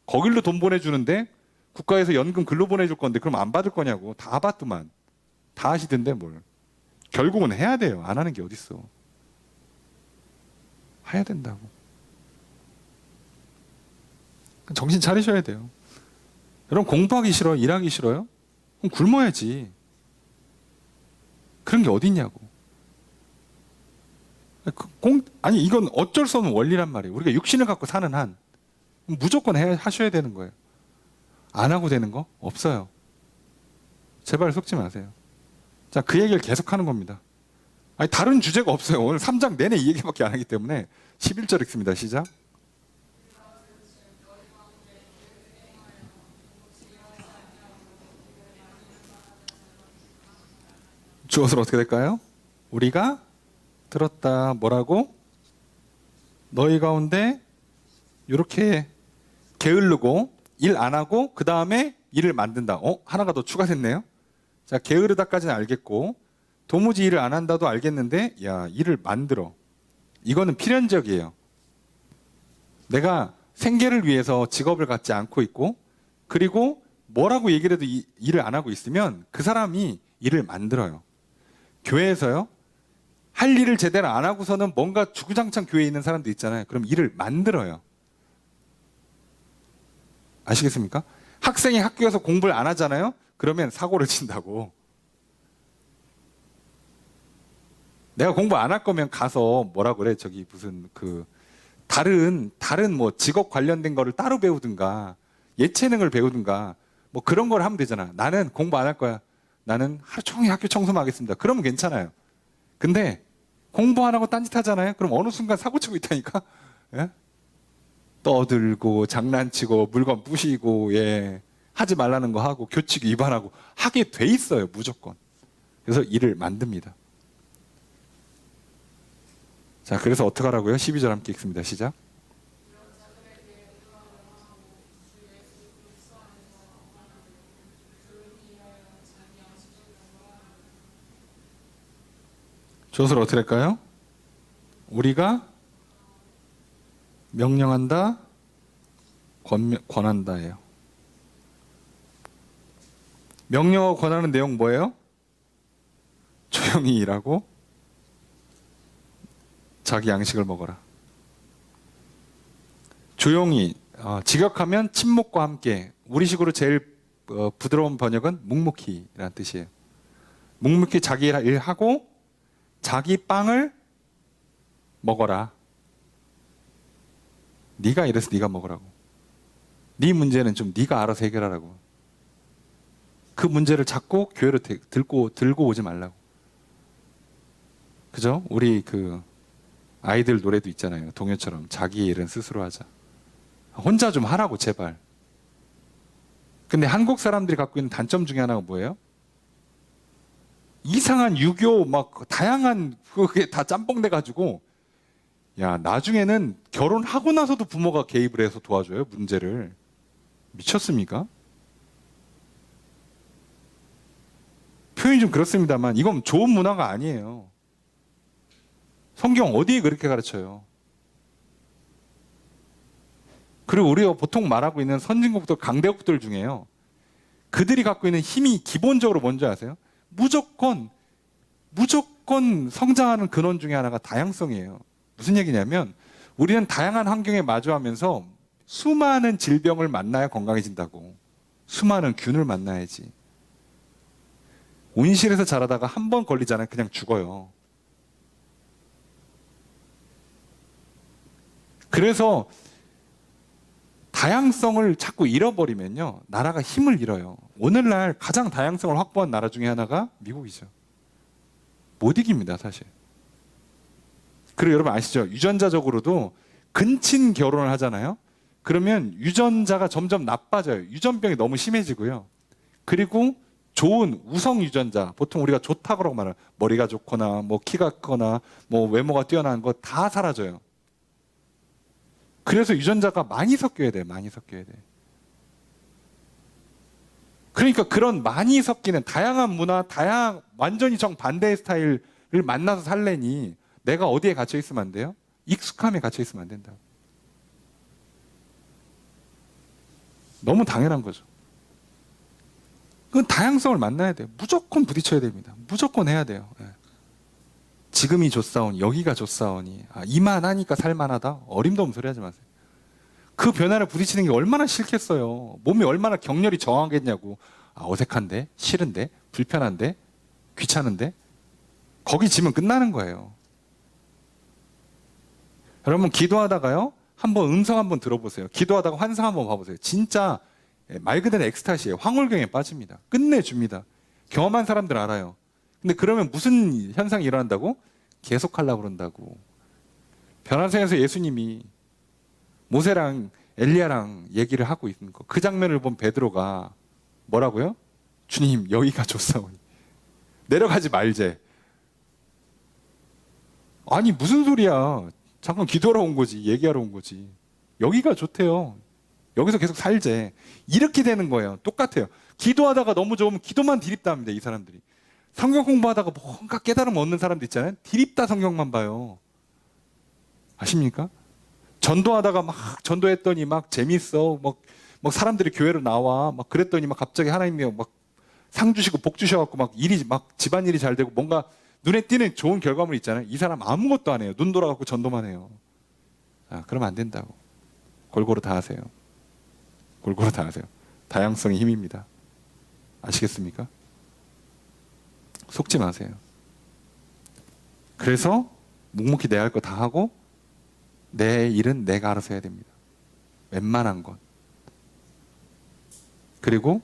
거길로 돈 보내주는데 국가에서 연금 글로 보내줄 건데 그럼 안 받을 거냐고. 다 받더만. 다 하시던데 뭘. 결국은 해야 돼요. 안 하는 게 어딨어. 해야 된다고. 정신 차리셔야 돼요. 여러분 공부하기 싫어요? 일하기 싫어요? 그럼 굶어야지. 그런 게 어딨냐고. 아니 이건 어쩔 수 없는 원리란 말이에요. 우리가 육신을 갖고 사는 한 무조건 하셔야 되는 거예요. 안 하고 되는 거 없어요. 제발 속지 마세요. 자, 그 얘기를 계속 하는 겁니다. 아니 다른 주제가 없어요. 오늘 3장 내내 이 얘기밖에 안 하기 때문에 11절 읽습니다. 시작. 주어서 어떻게 될까요? 우리가 들었다. 뭐라고? 너희 가운데 이렇게 게으르고 일 안 하고 그 다음에 일을 만든다. 하나가 더 추가됐네요. 자, 게으르다까지는 알겠고 도무지 일을 안 한다도 알겠는데 야, 일을 만들어. 이거는 필연적이에요. 내가 생계를 위해서 직업을 갖지 않고 있고 그리고 뭐라고 얘기를 해도 일을 안 하고 있으면 그 사람이 일을 만들어요. 교회에서요. 할 일을 제대로 안 하고서는 뭔가 주구장창 교회에 있는 사람도 있잖아요. 그럼 일을 만들어요. 아시겠습니까? 학생이 학교에서 공부를 안 하잖아요. 그러면 사고를 친다고. 내가 공부 안 할 거면 가서 뭐라 그래? 저기 무슨 다른 뭐 직업 관련된 거를 따로 배우든가 예체능을 배우든가 뭐 그런 걸 하면 되잖아. 나는 공부 안 할 거야. 나는 하루 종일 학교 청소만 하겠습니다. 그러면 괜찮아요. 근데 공부 안 하고 딴짓 하잖아요. 그럼 어느 순간 사고 치고 있다니까. 예? 떠들고 장난치고 물건 부시고 하지 말라는 거 하고 교칙 위반하고 하게 돼 있어요. 무조건. 그래서 일을 만듭니다. 자, 그래서 어떻게 하라고요? 12절 함께 읽습니다. 시작. 조서를 어떻게 할까요? 우리가 명령한다, 권한다예요. 명령하고 권하는 내용 뭐예요? 조용히 일하고 자기 양식을 먹어라. 조용히 직역하면 침묵과 함께 우리식으로 제일 부드러운 번역은 묵묵히라는 뜻이에요. 묵묵히 자기 일하고 자기 빵을 먹어라. 네가 이래서 네가 먹으라고. 네 문제는 좀 네가 알아서 해결하라고. 그 문제를 자꾸 교회로 들고 오지 말라고. 그죠? 우리 아이들 노래도 있잖아요. 동요처럼 자기 일은 스스로 하자. 혼자 좀 하라고 제발. 근데 한국 사람들이 갖고 있는 단점 중에 하나가 뭐예요? 이상한 유교 막 다양한 그게 다 짬뽕 돼가지고 야 나중에는 결혼하고 나서도 부모가 개입을 해서 도와줘요 문제를. 미쳤습니까? 표현이 좀 그렇습니다만 이건 좋은 문화가 아니에요. 성경 어디에 그렇게 가르쳐요? 그리고 우리가 보통 말하고 있는 선진국들, 강대국들 중에요, 그들이 갖고 있는 힘이 기본적으로 뭔지 아세요? 무조건 성장하는 근원 중에 하나가 다양성이에요. 무슨 얘기냐면 우리는 다양한 환경에 마주하면서 수많은 질병을 만나야 건강해진다고. 수많은 균을 만나야지. 온실에서 자라다가 한 번 걸리잖아요. 그냥 죽어요. 그래서 다양성을 자꾸 잃어버리면요, 나라가 힘을 잃어요. 오늘날 가장 다양성을 확보한 나라 중에 하나가 미국이죠. 못 이깁니다, 사실. 그리고 여러분 아시죠? 유전자적으로도 근친 결혼을 하잖아요. 그러면 유전자가 점점 나빠져요. 유전병이 너무 심해지고요. 그리고 좋은 우성 유전자, 보통 우리가 좋다고 말해요. 머리가 좋거나 뭐 키가 크거나 뭐 외모가 뛰어난 거 다 사라져요. 그래서 유전자가 많이 섞여야 돼요. 많이 섞여야 돼. 그러니까 그런 많이 섞이는 다양한 문화, 완전히 정반대의 스타일을 만나서 살래니 내가 어디에 갇혀 있으면 안 돼요? 익숙함에 갇혀 있으면 안 된다고. 너무 당연한 거죠. 그건 다양성을 만나야 돼요. 무조건 부딪혀야 됩니다. 무조건 해야 돼요. 예. 지금이 좋사오니, 여기가 좋사오니, 이만하니까 살만하다? 어림도 없는 소리 하지 마세요. 그 변화를 부딪히는 게 얼마나 싫겠어요. 몸이 얼마나 격렬히 저항하겠냐고. 어색한데, 싫은데, 불편한데, 귀찮은데, 거기 지면 끝나는 거예요. 여러분 기도하다가요, 한번 음성 한번 들어보세요. 기도하다가 환상 한번 봐보세요. 진짜 말 그대로 엑스타시예요. 황홀경에 빠집니다. 끝내줍니다. 경험한 사람들 알아요. 근데 그러면 무슨 현상이 일어난다고? 계속하려고 그런다고. 변화생에서 예수님이 모세랑 엘리야랑 얘기를 하고 있는 거, 그 장면을 본 베드로가 뭐라고요? 주님, 여기가 좋사오니 내려가지 말제. 아니 무슨 소리야. 잠깐 기도하러 온 거지, 얘기하러 온 거지. 여기가 좋대요. 여기서 계속 살제. 이렇게 되는 거예요. 똑같아요. 기도하다가 너무 좋으면 기도만 디립다 합니다, 이 사람들이. 성경 공부하다가 뭔가 깨달음 얻는 사람들 있잖아요. 디립다 성경만 봐요. 아십니까? 전도하다가 막 전도했더니 막 재밌어. 막 사람들이 교회로 나와. 막 그랬더니 막 갑자기 하나님이 막 상 주시고 복 주셔갖고 막 일이 막 집안일이 잘 되고 뭔가 눈에 띄는 좋은 결과물 있잖아요. 이 사람 아무것도 안 해요. 눈 돌아갖고 전도만 해요. 그러면 안 된다고. 골고루 다 하세요. 골고루 다 하세요. 다양성의 힘입니다. 아시겠습니까? 속지 마세요. 그래서 묵묵히 내 할 거 다 하고 내 일은 내가 알아서 해야 됩니다. 웬만한 건. 그리고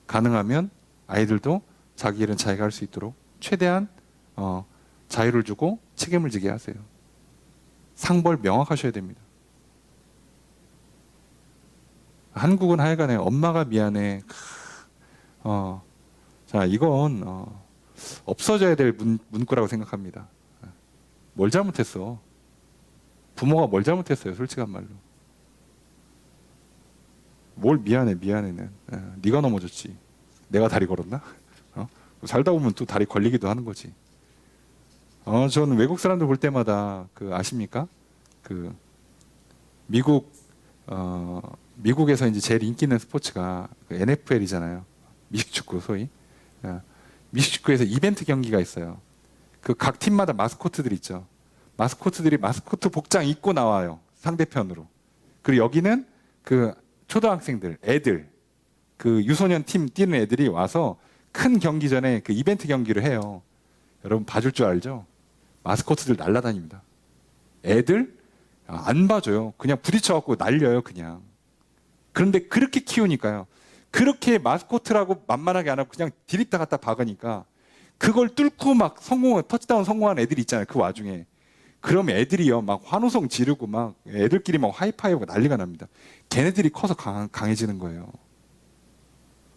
가능하면 아이들도 자기 일은 자기가 할 수 있도록 최대한 자유를 주고 책임을 지게 하세요. 상벌 명확하셔야 됩니다. 한국은 하여간에 엄마가 미안해. 자, 이건 없어져야 될 문구라고 생각합니다. 뭘 잘못했어? 부모가 뭘 잘못했어요? 솔직한 말로. 뭘 미안해는. 네가 넘어졌지. 내가 다리 걸었나? 살다 보면 또 다리 걸리기도 하는 거지. 저는 외국 사람들 볼 때마다 아십니까? 미국에서 이제 제일 인기 있는 스포츠가 NFL이잖아요. 미식축구 소위. 미식축구에서 이벤트 경기가 있어요. 각 팀마다 마스코트들 있죠. 마스코트들이 마스코트 복장 입고 나와요. 상대편으로. 그리고 여기는 초등학생들, 애들, 유소년 팀 뛰는 애들이 와서 큰 경기 전에 이벤트 경기를 해요. 여러분 봐줄 줄 알죠? 마스코트들 날아다닙니다. 애들 안 봐줘요. 그냥 부딪혀갖고 날려요, 그냥. 그런데 그렇게 키우니까요. 그렇게 마스코트라고 만만하게 안 하고 그냥 디립다 갖다 박으니까 그걸 뚫고 막 터치다운 성공한 애들이 있잖아요. 그 와중에. 그럼 애들이요, 막 환호성 지르고 막 애들끼리 막 하이파이브가 난리가 납니다. 걔네들이 커서 강해지는 거예요.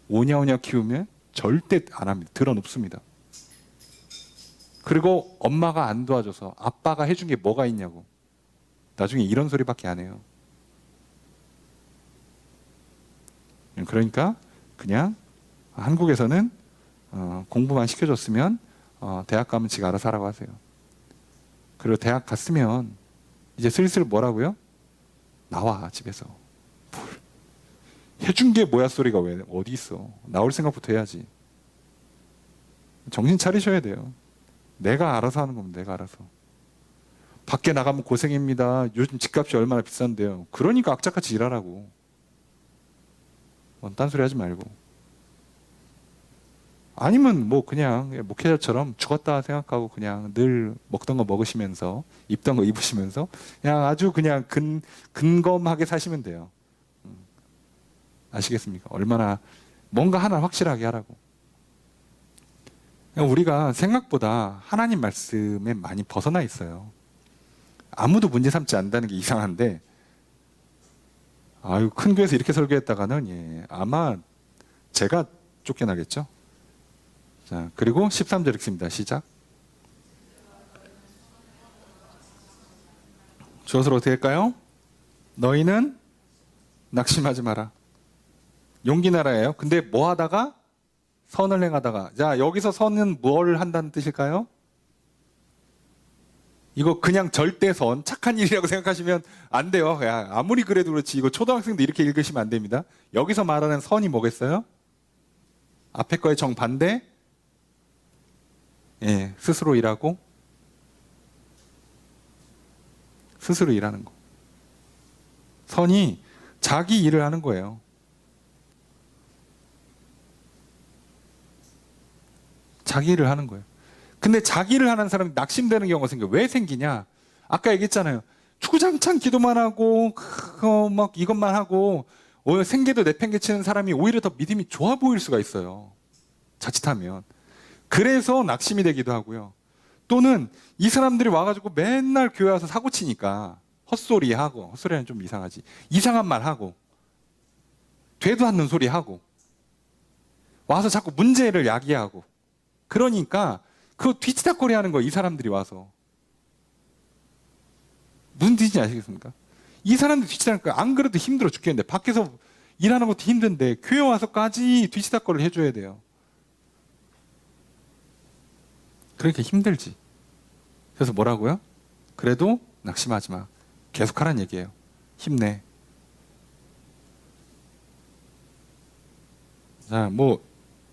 오냐오냐 키우면 절대 안 합니다. 드러눕습니다. 그리고 엄마가 안 도와줘서 아빠가 해준 게 뭐가 있냐고. 나중에 이런 소리밖에 안 해요. 그러니까 그냥 한국에서는 공부만 시켜줬으면 대학 가면 지가 알아서 하라고 하세요. 그리고 대학 갔으면 이제 슬슬 뭐라고요? 나와 집에서. 뭘. 해준 게 뭐야 소리가 왜 어디 있어? 나올 생각부터 해야지. 정신 차리셔야 돼요. 내가 알아서 하는 겁니다. 내가 알아서. 밖에 나가면 고생입니다. 요즘 집값이 얼마나 비싼데요. 그러니까 악착같이 일하라고. 딴소리 하지 말고. 아니면 뭐 그냥 목회자처럼 죽었다 생각하고 그냥 늘 먹던 거 먹으시면서 입던 거 입으시면서 그냥 아주 그냥 근검하게 사시면 돼요. 아시겠습니까? 얼마나 뭔가 하나 확실하게 하라고. 우리가 생각보다 하나님 말씀에 많이 벗어나 있어요. 아무도 문제 삼지 않는다는 게 이상한데, 아유, 큰 교회에서 이렇게 설교했다가는 아마 제가 쫓겨나겠죠. 자, 그리고 13절 읽습니다. 시작. 주어서 어떻게 할까요? 너희는 낙심하지 마라. 용기 내라예요. 근데 뭐 하다가? 선을 행하다가. 자, 여기서 선은 뭘 한다는 뜻일까요? 이거 그냥 절대선, 착한 일이라고 생각하시면 안 돼요. 야, 아무리 그래도 그렇지. 이거 초등학생도 이렇게 읽으시면 안 됩니다. 여기서 말하는 선이 뭐겠어요? 앞에 거의 정반대. 예, 스스로 일하고, 스스로 일하는 거. 선이 자기 일을 하는 거예요. 자기 일을 하는 거예요. 근데 자기 일을 하는 사람이 낙심되는 경우가 생겨요. 왜 생기냐? 아까 얘기했잖아요. 주구장창 기도만 하고, 막 이것만 하고, 생계도 내팽개치는 사람이 오히려 더 믿음이 좋아 보일 수가 있어요. 자칫하면. 그래서 낙심이 되기도 하고요. 또는 이 사람들이 와가지고 맨날 교회 와서 사고 치니까 헛소리 하고, 헛소리는 좀 이상하지. 이상한 말 하고, 되도 않는 소리 하고, 와서 자꾸 문제를 야기하고, 그러니까 그거 뒤치다거리 하는 거예요. 이 사람들이 와서. 무슨 뜻인지 아시겠습니까? 이 사람들이 뒤치다니까 안 그래도 힘들어 죽겠는데 밖에서 일하는 것도 힘든데 교회 와서까지 뒤치다거리를 해줘야 돼요. 그러니까 힘들지. 그래서 뭐라고요? 그래도 낙심하지 마. 계속하라는 얘기예요. 힘내. 자, 뭐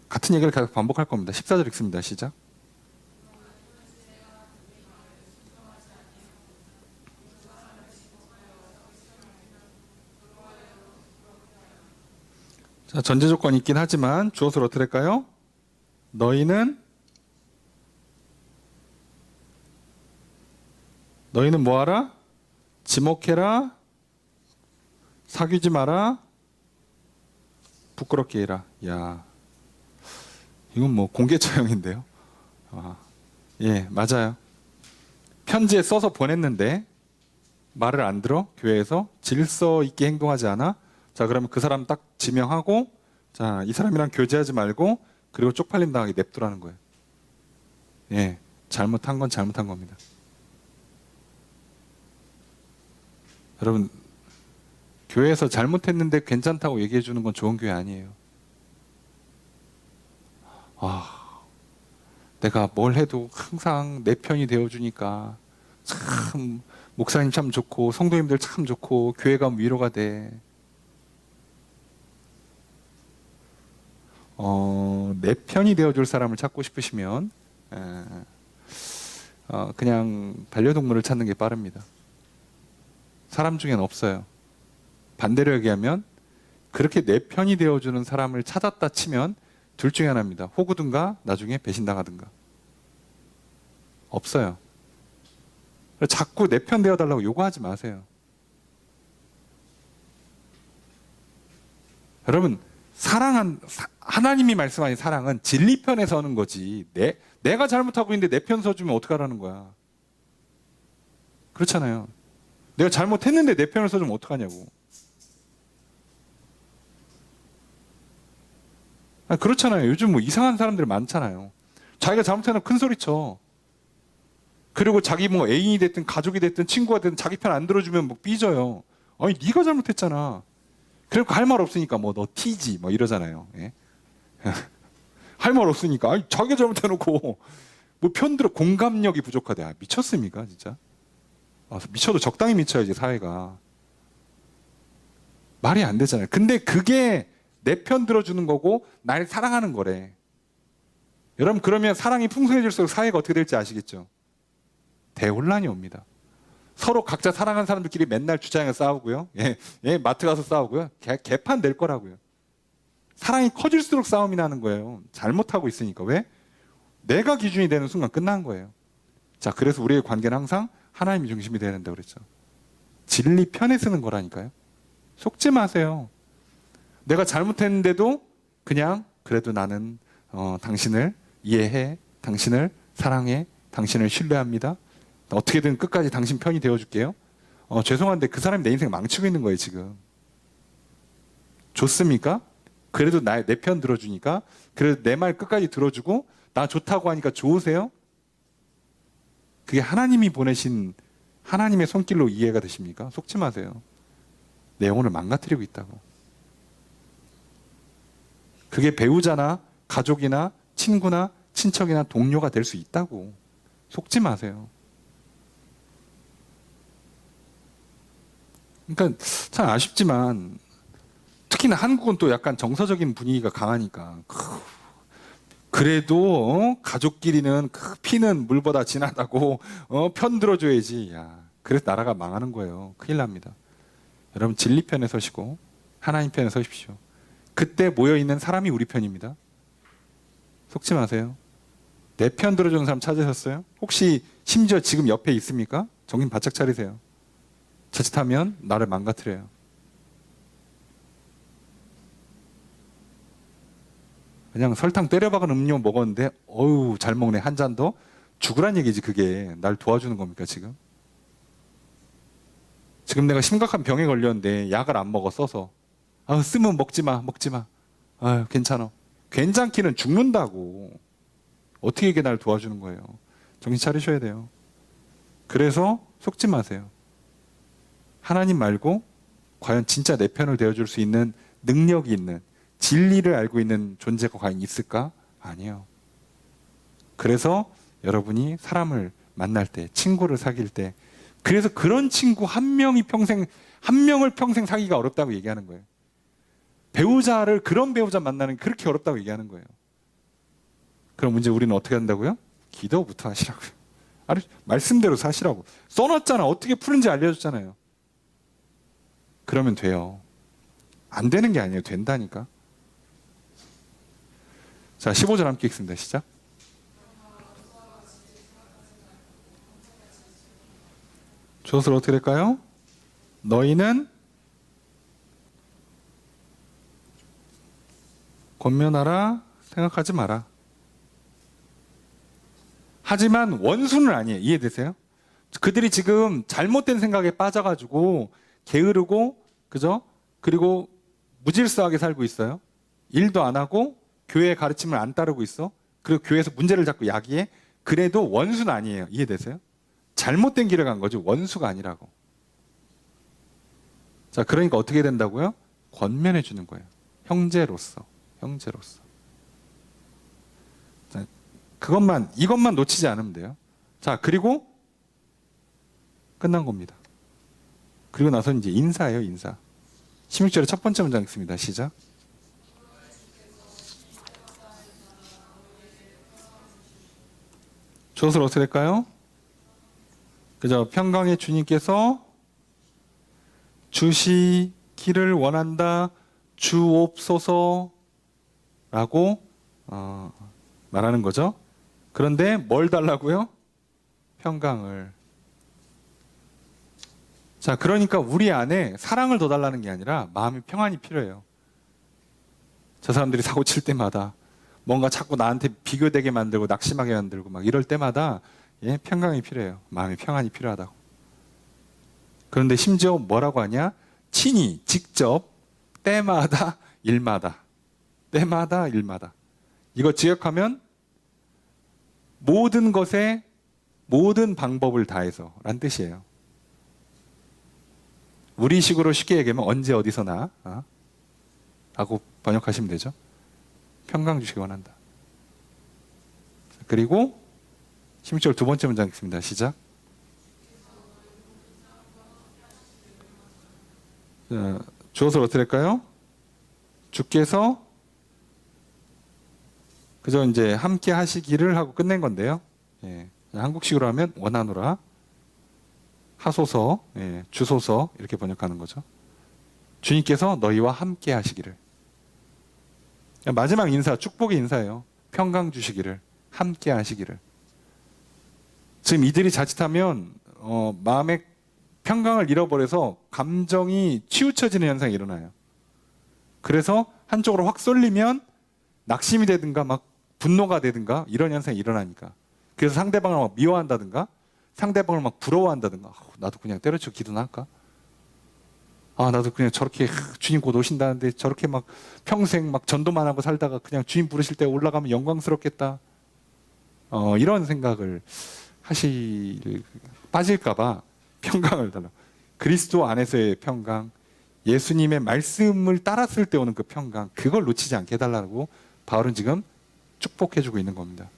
같은 얘기를 계속 반복할 겁니다. 14절 읽습니다. 시작. 자, 전제 조건이 있긴 하지만 주어서로 어떻게 될까요? 너희는 뭐하라? 지목해라. 사귀지 마라. 부끄럽게 해라. 야, 이건 뭐 공개 처형인데요. 예, 맞아요. 편지에 써서 보냈는데 말을 안 들어. 교회에서 질서 있게 행동하지 않아. 자, 그러면 그 사람 딱 지명하고, 자, 이 사람이랑 교제하지 말고, 그리고 쪽팔림 당하게 냅두라는 거예요. 예, 잘못한 건 잘못한 겁니다. 여러분, 교회에서 잘못했는데 괜찮다고 얘기해 주는 건 좋은 교회 아니에요. 내가 뭘 해도 항상 내 편이 되어주니까 참 목사님 참 좋고 성도님들 참 좋고 교회가 위로가 돼. 내 편이 되어줄 사람을 찾고 싶으시면 그냥 반려동물을 찾는 게 빠릅니다. 사람 중엔 없어요. 반대로 얘기하면 그렇게 내 편이 되어주는 사람을 찾았다 치면 둘 중에 하나입니다. 호구든가 나중에 배신당하든가. 없어요. 자꾸 내 편 되어달라고 요구하지 마세요. 여러분, 하나님이 말씀하신 사랑은 진리 편에 서는 거지. 내가 잘못하고 있는데 내 편 서주면 어떡하라는 거야. 그렇잖아요. 내가 잘못했는데 내 편을 서주면 어떡하냐고. 그렇잖아요. 요즘 뭐 이상한 사람들 많잖아요. 자기가 잘못해놓고 큰 소리 쳐. 그리고 자기 뭐 애인이 됐든 가족이 됐든 친구가 됐든 자기 편 안 들어주면 뭐 삐져요. 아니 네가 잘못했잖아. 그리고 할 말 없으니까 뭐 너 티지 뭐 이러잖아요. 예? 할 말 없으니까 아니 자기가 잘못해놓고 뭐 편들어 공감력이 부족하대. 아, 미쳤습니까 진짜? 아, 미쳐도 적당히 미쳐야지 사회가. 말이 안 되잖아요. 근데 그게 내 편 들어주는 거고 날 사랑하는 거래. 여러분 그러면 사랑이 풍성해질수록 사회가 어떻게 될지 아시겠죠? 대혼란이 옵니다. 서로 각자 사랑하는 사람들끼리 맨날 주차장에서 싸우고요. 마트 가서 싸우고요. 개판 될 거라고요. 사랑이 커질수록 싸움이 나는 거예요. 잘못하고 있으니까. 왜? 내가 기준이 되는 순간 끝난 거예요. 자, 그래서 우리의 관계는 항상 하나님이 중심이 되어야 된다고 그랬죠. 진리 편에 쓰는 거라니까요. 속지 마세요. 내가 잘못했는데도 그냥 그래도 나는 당신을 이해해, 당신을 사랑해, 당신을 신뢰합니다. 어떻게든 끝까지 당신 편이 되어줄게요. 죄송한데 그 사람이 내 인생 망치고 있는 거예요 지금. 좋습니까? 그래도 내 편 들어주니까, 그래도 내 말 끝까지 들어주고 나 좋다고 하니까 좋으세요? 그게 하나님이 보내신 하나님의 손길로 이해가 되십니까? 속지 마세요. 내 영혼을 망가뜨리고 있다고. 그게 배우자나 가족이나 친구나 친척이나 동료가 될 수 있다고. 속지 마세요. 그러니까 참 아쉽지만 특히나 한국은 또 약간 정서적인 분위기가 강하니까 그래도 가족끼리는 피는 물보다 진하다고 편 들어줘야지. 야, 그래서 나라가 망하는 거예요. 큰일 납니다. 여러분 진리 편에 서시고 하나님 편에 서십시오. 그때 모여있는 사람이 우리 편입니다. 속지 마세요. 내 편 들어주는 사람 찾으셨어요? 혹시 심지어 지금 옆에 있습니까? 정신 바짝 차리세요. 자칫하면 나를 망가뜨려요. 그냥 설탕 때려박은 음료 먹었는데 어우 잘 먹네 한 잔 더? 죽으란 얘기지. 그게 날 도와주는 겁니까 지금? 지금 내가 심각한 병에 걸렸는데 약을 안 먹어 써서 쓰면 먹지 마. 괜찮아. 괜찮기는 죽는다고. 어떻게 이게 날 도와주는 거예요? 정신 차리셔야 돼요. 그래서 속지 마세요. 하나님 말고 과연 진짜 내 편을 되어줄 수 있는 능력이 있는, 진리를 알고 있는 존재가 과연 있을까? 아니에요. 그래서 여러분이 사람을 만날 때, 친구를 사귈 때, 그래서 그런 친구 한 명을 평생 사귀기가 어렵다고 얘기하는 거예요. 그런 배우자 만나는 게 그렇게 어렵다고 얘기하는 거예요. 그럼 문제 우리는 어떻게 한다고요? 기도부터 하시라고요. 말씀대로 사시라고. 써놨잖아. 어떻게 푸는지 알려줬잖아요. 그러면 돼요. 안 되는 게 아니에요. 된다니까. 자, 15절 함께 읽습니다. 시작. 조서를 어떻게 될까요? 너희는 권면하라 생각하지 마라. 하지만 원수는 아니에요. 이해되세요? 그들이 지금 잘못된 생각에 빠져가지고 게으르고, 그죠? 그리고 무질서하게 살고 있어요. 일도 안 하고 교회의 가르침을 안 따르고 있어. 그리고 교회에서 문제를 자꾸 야기해. 그래도 원수는 아니에요. 이해되세요? 잘못된 길을 간 거지 원수가 아니라고. 자, 그러니까 어떻게 된다고요? 권면해 주는 거예요. 형제로서. 자, 이것만 놓치지 않으면 돼요. 자, 그리고 끝난 겁니다. 그리고 나서 이제 인사예요, 인사. 16절의 첫 번째 문장 읽습니다. 시작. 조서를 어떻게 될까요? 그죠? 평강의 주님께서 주시기를 원한다. 주옵소서라고 말하는 거죠. 그런데 뭘 달라고요? 평강을. 자, 그러니까 우리 안에 사랑을 더 달라는 게 아니라 마음의 평안이 필요해요. 저 사람들이 사고 칠 때마다 뭔가 자꾸 나한테 비교되게 만들고 낙심하게 만들고 막 이럴 때마다 평강이 필요해요. 마음의 평안이 필요하다고. 그런데 심지어 뭐라고 하냐? 친히 직접 때마다 일마다 이거 지역하면 모든 것에 모든 방법을 다해서 란 뜻이에요. 우리식으로 쉽게 얘기하면 언제 어디서나 라고 번역하시면 되죠. 평강 주시기 원한다. 그리고 16절 두 번째 문장 읽습니다. 시작. 자, 주어서 어떻게 될까요? 주께서 그저 이제 함께 하시기를 하고 끝낸 건데요. 예, 한국식으로 하면 원하노라, 하소서, 예, 주소서 이렇게 번역하는 거죠. 주님께서 너희와 함께 하시기를. 마지막 인사, 축복의 인사예요. 평강 주시기를, 함께 하시기를. 지금 이들이 자칫하면 마음의 평강을 잃어버려서 감정이 치우쳐지는 현상이 일어나요. 그래서 한쪽으로 확 쏠리면 낙심이 되든가 막 분노가 되든가 이런 현상이 일어나니까. 그래서 상대방을 막 미워한다든가 상대방을 막 부러워한다든가 나도 그냥 때려치고 기도나 할까? 나도 그냥 저렇게 주님 곧 오신다는데 저렇게 막 평생 막 전도만 하고 살다가 그냥 주님 부르실 때 올라가면 영광스럽겠다. 이런 생각을 빠질까봐 평강을 달라. 그리스도 안에서의 평강, 예수님의 말씀을 따랐을 때 오는 그 평강, 그걸 놓치지 않게 해달라고 바울은 지금 축복해주고 있는 겁니다.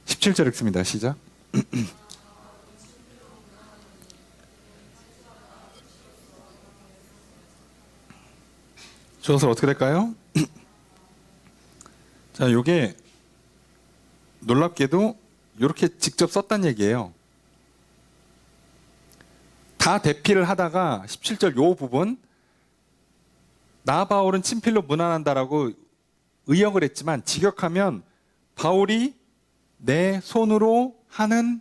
17절 읽습니다. 시작. 주어서 어떻게 될까요? 자, 요게 놀랍게도 이렇게 직접 썼단 얘기예요. 다 대피를 하다가 17절 요 부분 나 바울은 친필로 문안한다라고 의역을 했지만 직역하면 바울이 내 손으로 하는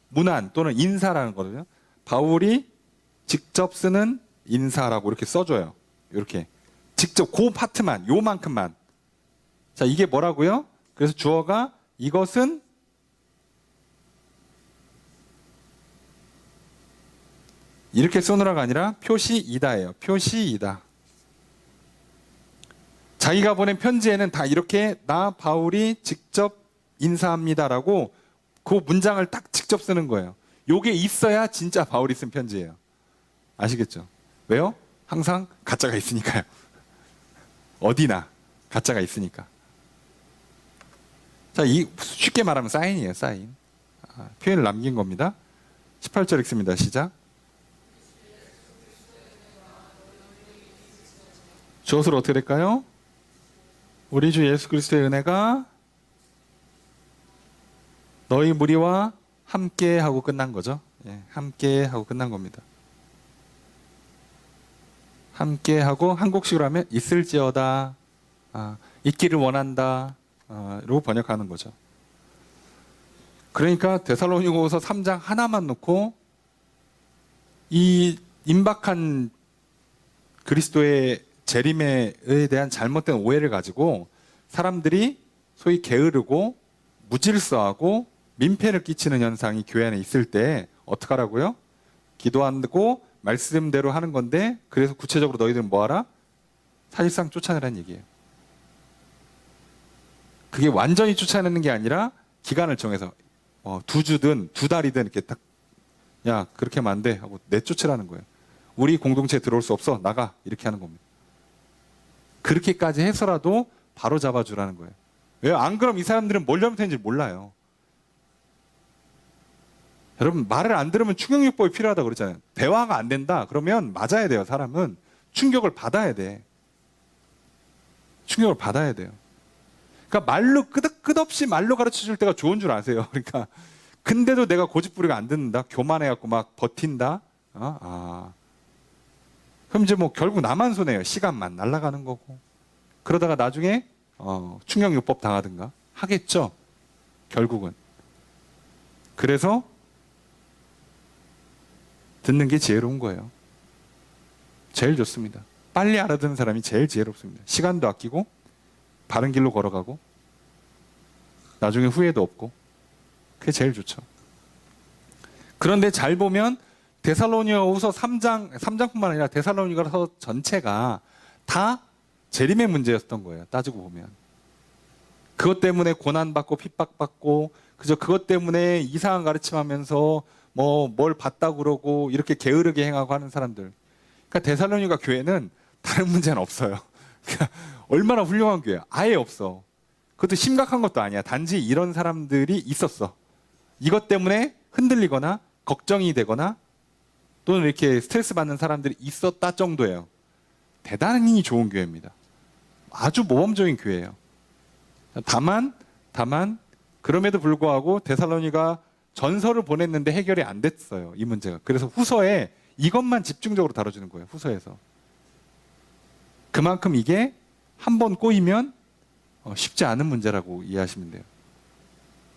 문안 또는 인사라는 거거든요. 바울이 직접 쓰는 인사라고 이렇게 써줘요. 이렇게 직접 그 파트만 요만큼만. 자, 이게 뭐라고요? 그래서 주어가 이것은 이렇게 쏘느라가 아니라 표시이다예요. 표시이다. 자기가 보낸 편지에는 다 이렇게 나 바울이 직접 인사합니다라고 그 문장을 딱 직접 쓰는 거예요. 요게 있어야 진짜 바울이 쓴 편지예요. 아시겠죠? 왜요? 항상 가짜가 있으니까요. 어디나 가짜가 있으니까. 자, 쉽게 말하면 사인이에요. 사인. 표현을 남긴 겁니다. 18절 읽습니다. 시작. 주어서로 어떻게 될까요? 우리 주 예수 그리스도의 은혜가 너희 무리와 함께 하고 끝난 거죠. 예, 함께 하고 끝난 겁니다. 함께 하고 한국식으로 하면 있을지어다, 있기를 원한다, 로 번역하는 거죠. 그러니까 데살로니가후서 3장 하나만 놓고 이 임박한 그리스도의 재림에 대한 잘못된 오해를 가지고 사람들이 소위 게으르고 무질서하고 민폐를 끼치는 현상이 교회 안에 있을 때 어떡하라고요? 기도하고 말씀대로 하는 건데, 그래서 구체적으로 너희들은 뭐하라? 사실상 쫓아내라는 얘기예요. 그게 완전히 쫓아내는 게 아니라 기간을 정해서 2주든 2달이든 이렇게 딱, 야 그렇게 하면 안 돼 하고 내쫓으라는 거예요. 우리 공동체에 들어올 수 없어, 나가, 이렇게 하는 겁니다. 그렇게까지 해서라도 바로 잡아주라는 거예요. 왜요? 안 그럼 이 사람들은 뭘 잘못했는지 몰라요. 여러분, 말을 안 들으면 충격요법이 필요하다고 그러잖아요. 대화가 안 된다 그러면 맞아야 돼요. 사람은 충격을 받아야 돼. 충격을 받아야 돼요. 그러니까 말로 끝없이 말로 가르쳐 줄 때가 좋은 줄 아세요. 그러니까 근데도 내가 고집부리가 안 듣는다, 교만해갖고 막 버틴다. 그럼 이제 뭐 결국 나만 손해요. 시간만 날아가는 거고. 그러다가 나중에 충격요법 당하든가 하겠죠. 결국은. 그래서 듣는 게 지혜로운 거예요. 제일 좋습니다. 빨리 알아듣는 사람이 제일 지혜롭습니다. 시간도 아끼고 바른 길로 걸어가고 나중에 후회도 없고, 그게 제일 좋죠. 그런데 잘 보면 데살로니가후서 3장뿐만 아니라 데살로니가서 전체가 다 재림의 문제였던 거예요. 따지고 보면. 그것 때문에 고난받고 핍박받고 그저 그것 때문에 이상한 가르침하면서 뭘 봤다고 그러고 이렇게 게으르게 행하고 하는 사람들. 그러니까 데살로니가 교회는 다른 문제는 없어요. 그러니까 얼마나 훌륭한 교회야. 아예 없어. 그것도 심각한 것도 아니야. 단지 이런 사람들이 있었어. 이것 때문에 흔들리거나 걱정이 되거나 또는 이렇게 스트레스 받는 사람들이 있었다 정도예요. 대단히 좋은 교회입니다. 아주 모범적인 교회예요. 다만 그럼에도 불구하고 데살로니가 전서를 보냈는데 해결이 안 됐어요. 이 문제가. 그래서 후서에 이것만 집중적으로 다뤄주는 거예요. 후서에서. 그만큼 이게 한 번 꼬이면 쉽지 않은 문제라고 이해하시면 돼요.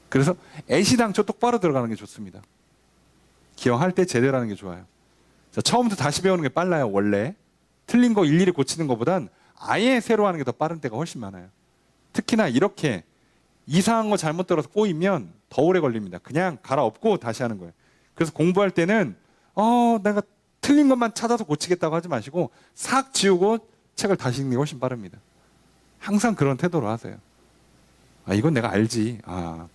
그래서 애시당초 똑바로 들어가는 게 좋습니다. 기왕할 때 제대로 하는 게 좋아요. 자, 처음부터 다시 배우는 게 빨라요. 원래 틀린 거 일일이 고치는 것보단 아예 새로 하는 게 더 빠른 때가 훨씬 많아요. 특히나 이렇게 이상한 거 잘못 들어서 꼬이면 더 오래 걸립니다. 그냥 갈아엎고 다시 하는 거예요. 그래서 공부할 때는 내가 틀린 것만 찾아서 고치겠다고 하지 마시고 싹 지우고 책을 다시 읽는 게 훨씬 빠릅니다. 항상 그런 태도로 하세요. 이건 내가 알지.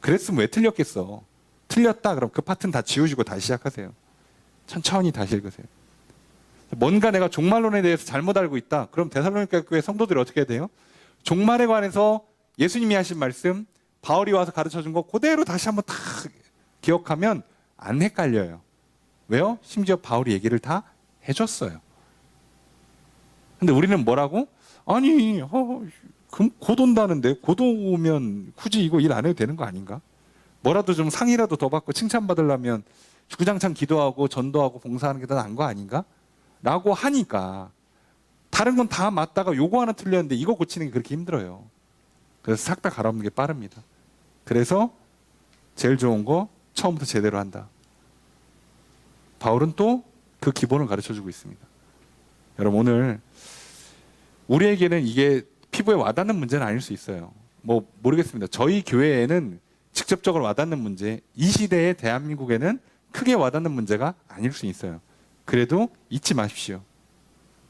그랬으면 왜 틀렸겠어. 틀렸다 그럼 그 파트는 다 지우시고 다시 시작하세요. 천천히 다시 읽으세요. 뭔가 내가 종말론에 대해서 잘못 알고 있다. 그럼 데살로니가 교회 성도들이 어떻게 해야 돼요? 종말에 관해서 예수님이 하신 말씀, 바울이 와서 가르쳐준 거 그대로 다시 한번 다 기억하면 안 헷갈려요. 왜요? 심지어 바울이 얘기를 다 해줬어요. 근데 우리는 뭐라고? 아니, 그럼 곧 온다는데 곧 오면 굳이 이거 일 안 해도 되는 거 아닌가? 뭐라도 좀 상이라도 더 받고 칭찬받으려면 주구장창 기도하고 전도하고 봉사하는 게 더 나은 거 아닌가? 라고 하니까 다른 건 다 맞다가 요거 하나 틀렸는데 이거 고치는 게 그렇게 힘들어요. 그래서 싹 다 갈아엎는 게 빠릅니다. 그래서 제일 좋은 거 처음부터 제대로 한다. 바울은 또 그 기본을 가르쳐주고 있습니다. 여러분 오늘 우리에게는 이게 피부에 와닿는 문제는 아닐 수 있어요. 뭐 모르겠습니다. 저희 교회에는 직접적으로 와닿는 문제, 이 시대의 대한민국에는 크게 와닿는 문제가 아닐 수 있어요. 그래도 잊지 마십시오.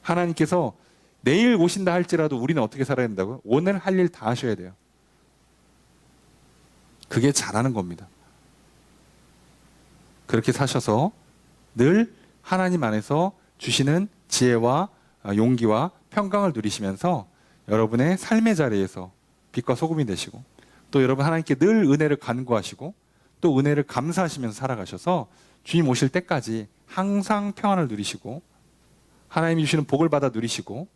하나님께서 내일 오신다 할지라도 우리는 어떻게 살아야 된다고요? 오늘 할 일 다 하셔야 돼요. 그게 잘하는 겁니다. 그렇게 사셔서 늘 하나님 안에서 주시는 지혜와 용기와 평강을 누리시면서 여러분의 삶의 자리에서 빛과 소금이 되시고 또 여러분 하나님께 늘 은혜를 간구하시고 또 은혜를 감사하시면서 살아가셔서 주님 오실 때까지 항상 평안을 누리시고 하나님이 주시는 복을 받아 누리시고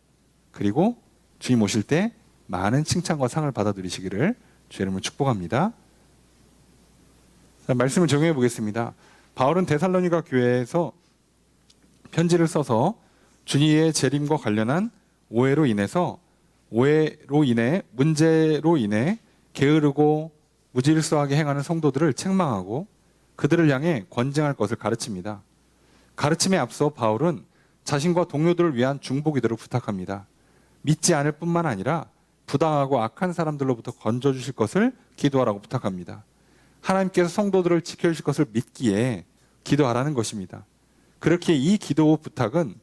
그리고 주님 오실 때 많은 칭찬과 상을 받아 누리시기를 주의 이름으로 축복합니다. 자, 말씀을 적용해 보겠습니다. 바울은 데살로니가 교회에서 편지를 써서 주님의 재림과 관련한 오해로 인해 문제로 인해 게으르고 무질서하게 행하는 성도들을 책망하고 그들을 향해 권징할 것을 가르칩니다. 가르침에 앞서 바울은 자신과 동료들을 위한 중보기도를 부탁합니다. 믿지 않을 뿐만 아니라 부당하고 악한 사람들로부터 건져주실 것을 기도하라고 부탁합니다. 하나님께서 성도들을 지켜주실 것을 믿기에 기도하라는 것입니다. 그렇게 이 기도 부탁은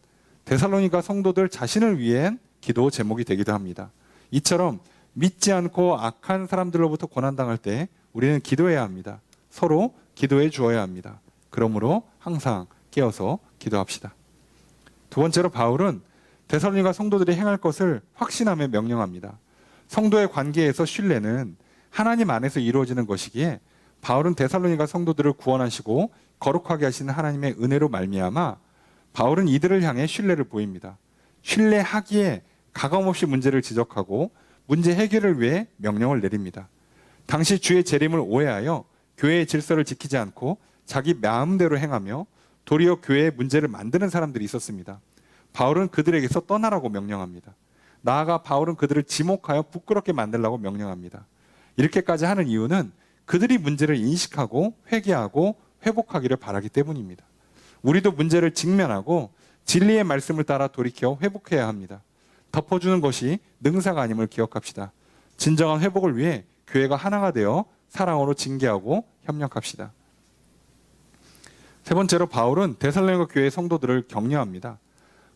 데살로니가 성도들 자신을 위한 기도 제목이 되기도 합니다. 이처럼 믿지 않고 악한 사람들로부터 고난당할 때 우리는 기도해야 합니다. 서로 기도해 주어야 합니다. 그러므로 항상 깨어서 기도합시다. 두 번째로 바울은 데살로니가 성도들이 행할 것을 확신하며 명령합니다. 성도의 관계에서 신뢰는 하나님 안에서 이루어지는 것이기에 바울은 데살로니가 성도들을 구원하시고 거룩하게 하시는 하나님의 은혜로 말미암아 바울은 이들을 향해 신뢰를 보입니다. 신뢰하기에 가감없이 문제를 지적하고 문제 해결을 위해 명령을 내립니다. 당시 주의 재림을 오해하여 교회의 질서를 지키지 않고 자기 마음대로 행하며 도리어 교회의 문제를 만드는 사람들이 있었습니다. 바울은 그들에게서 떠나라고 명령합니다. 나아가 바울은 그들을 지목하여 부끄럽게 만들라고 명령합니다. 이렇게까지 하는 이유는 그들이 문제를 인식하고 회개하고 회복하기를 바라기 때문입니다. 우리도 문제를 직면하고 진리의 말씀을 따라 돌이켜 회복해야 합니다. 덮어주는 것이 능사가 아님을 기억합시다. 진정한 회복을 위해 교회가 하나가 되어 사랑으로 징계하고 협력합시다. 세 번째로 바울은 데살로니가 교회의 성도들을 격려합니다.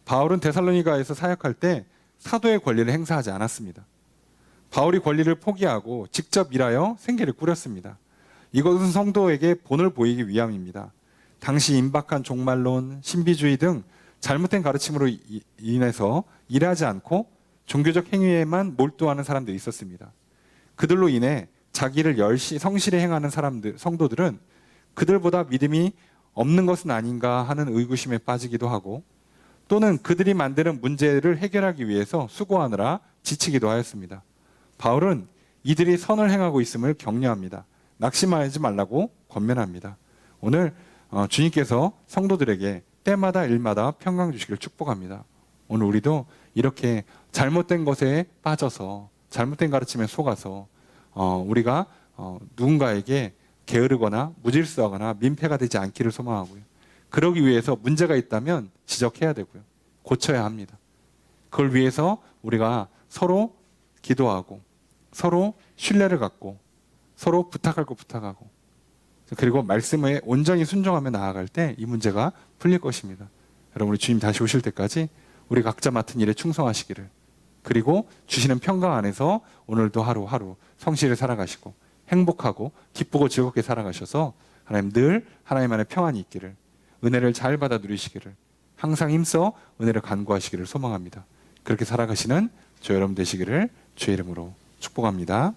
바울은 데살로니가에서 사역할 때 사도의 권리를 행사하지 않았습니다. 바울이 권리를 포기하고 직접 일하여 생계를 꾸렸습니다. 이것은 성도에게 본을 보이기 위함입니다. 당시 임박한 종말론, 신비주의 등 잘못된 가르침으로 인해서 일하지 않고 종교적 행위에만 몰두하는 사람들이 있었습니다. 그들로 인해 자기를 성실히 행하는 성도들은 그들보다 믿음이 없는 것은 아닌가 하는 의구심에 빠지기도 하고, 또는 그들이 만드는 문제를 해결하기 위해서 수고하느라 지치기도 하였습니다. 바울은 이들이 선을 행하고 있음을 격려합니다. 낙심하지 말라고 권면합니다. 오늘 주님께서 성도들에게 때마다 일마다 평강 주시기를 축복합니다. 오늘 우리도 이렇게 잘못된 것에 빠져서, 잘못된 가르침에 속아서 우리가 누군가에게 게으르거나 무질서하거나 민폐가 되지 않기를 소망하고요. 그러기 위해서 문제가 있다면 지적해야 되고요. 고쳐야 합니다. 그걸 위해서 우리가 서로 기도하고, 서로 신뢰를 갖고, 서로 부탁할 거 부탁하고, 그리고 말씀에 온전히 순종하며 나아갈 때 이 문제가 풀릴 것입니다. 여러분, 우리 주님 다시 오실 때까지 우리 각자 맡은 일에 충성하시기를, 그리고 주시는 평강 안에서 오늘도 하루하루 성실히 살아가시고 행복하고 기쁘고 즐겁게 살아가셔서 하나님 늘 하나님 안에 평안이 있기를, 은혜를 잘 받아 누리시기를, 항상 힘써 은혜를 간구하시기를 소망합니다. 그렇게 살아가시는 저 여러분 되시기를 주의 이름으로 축복합니다.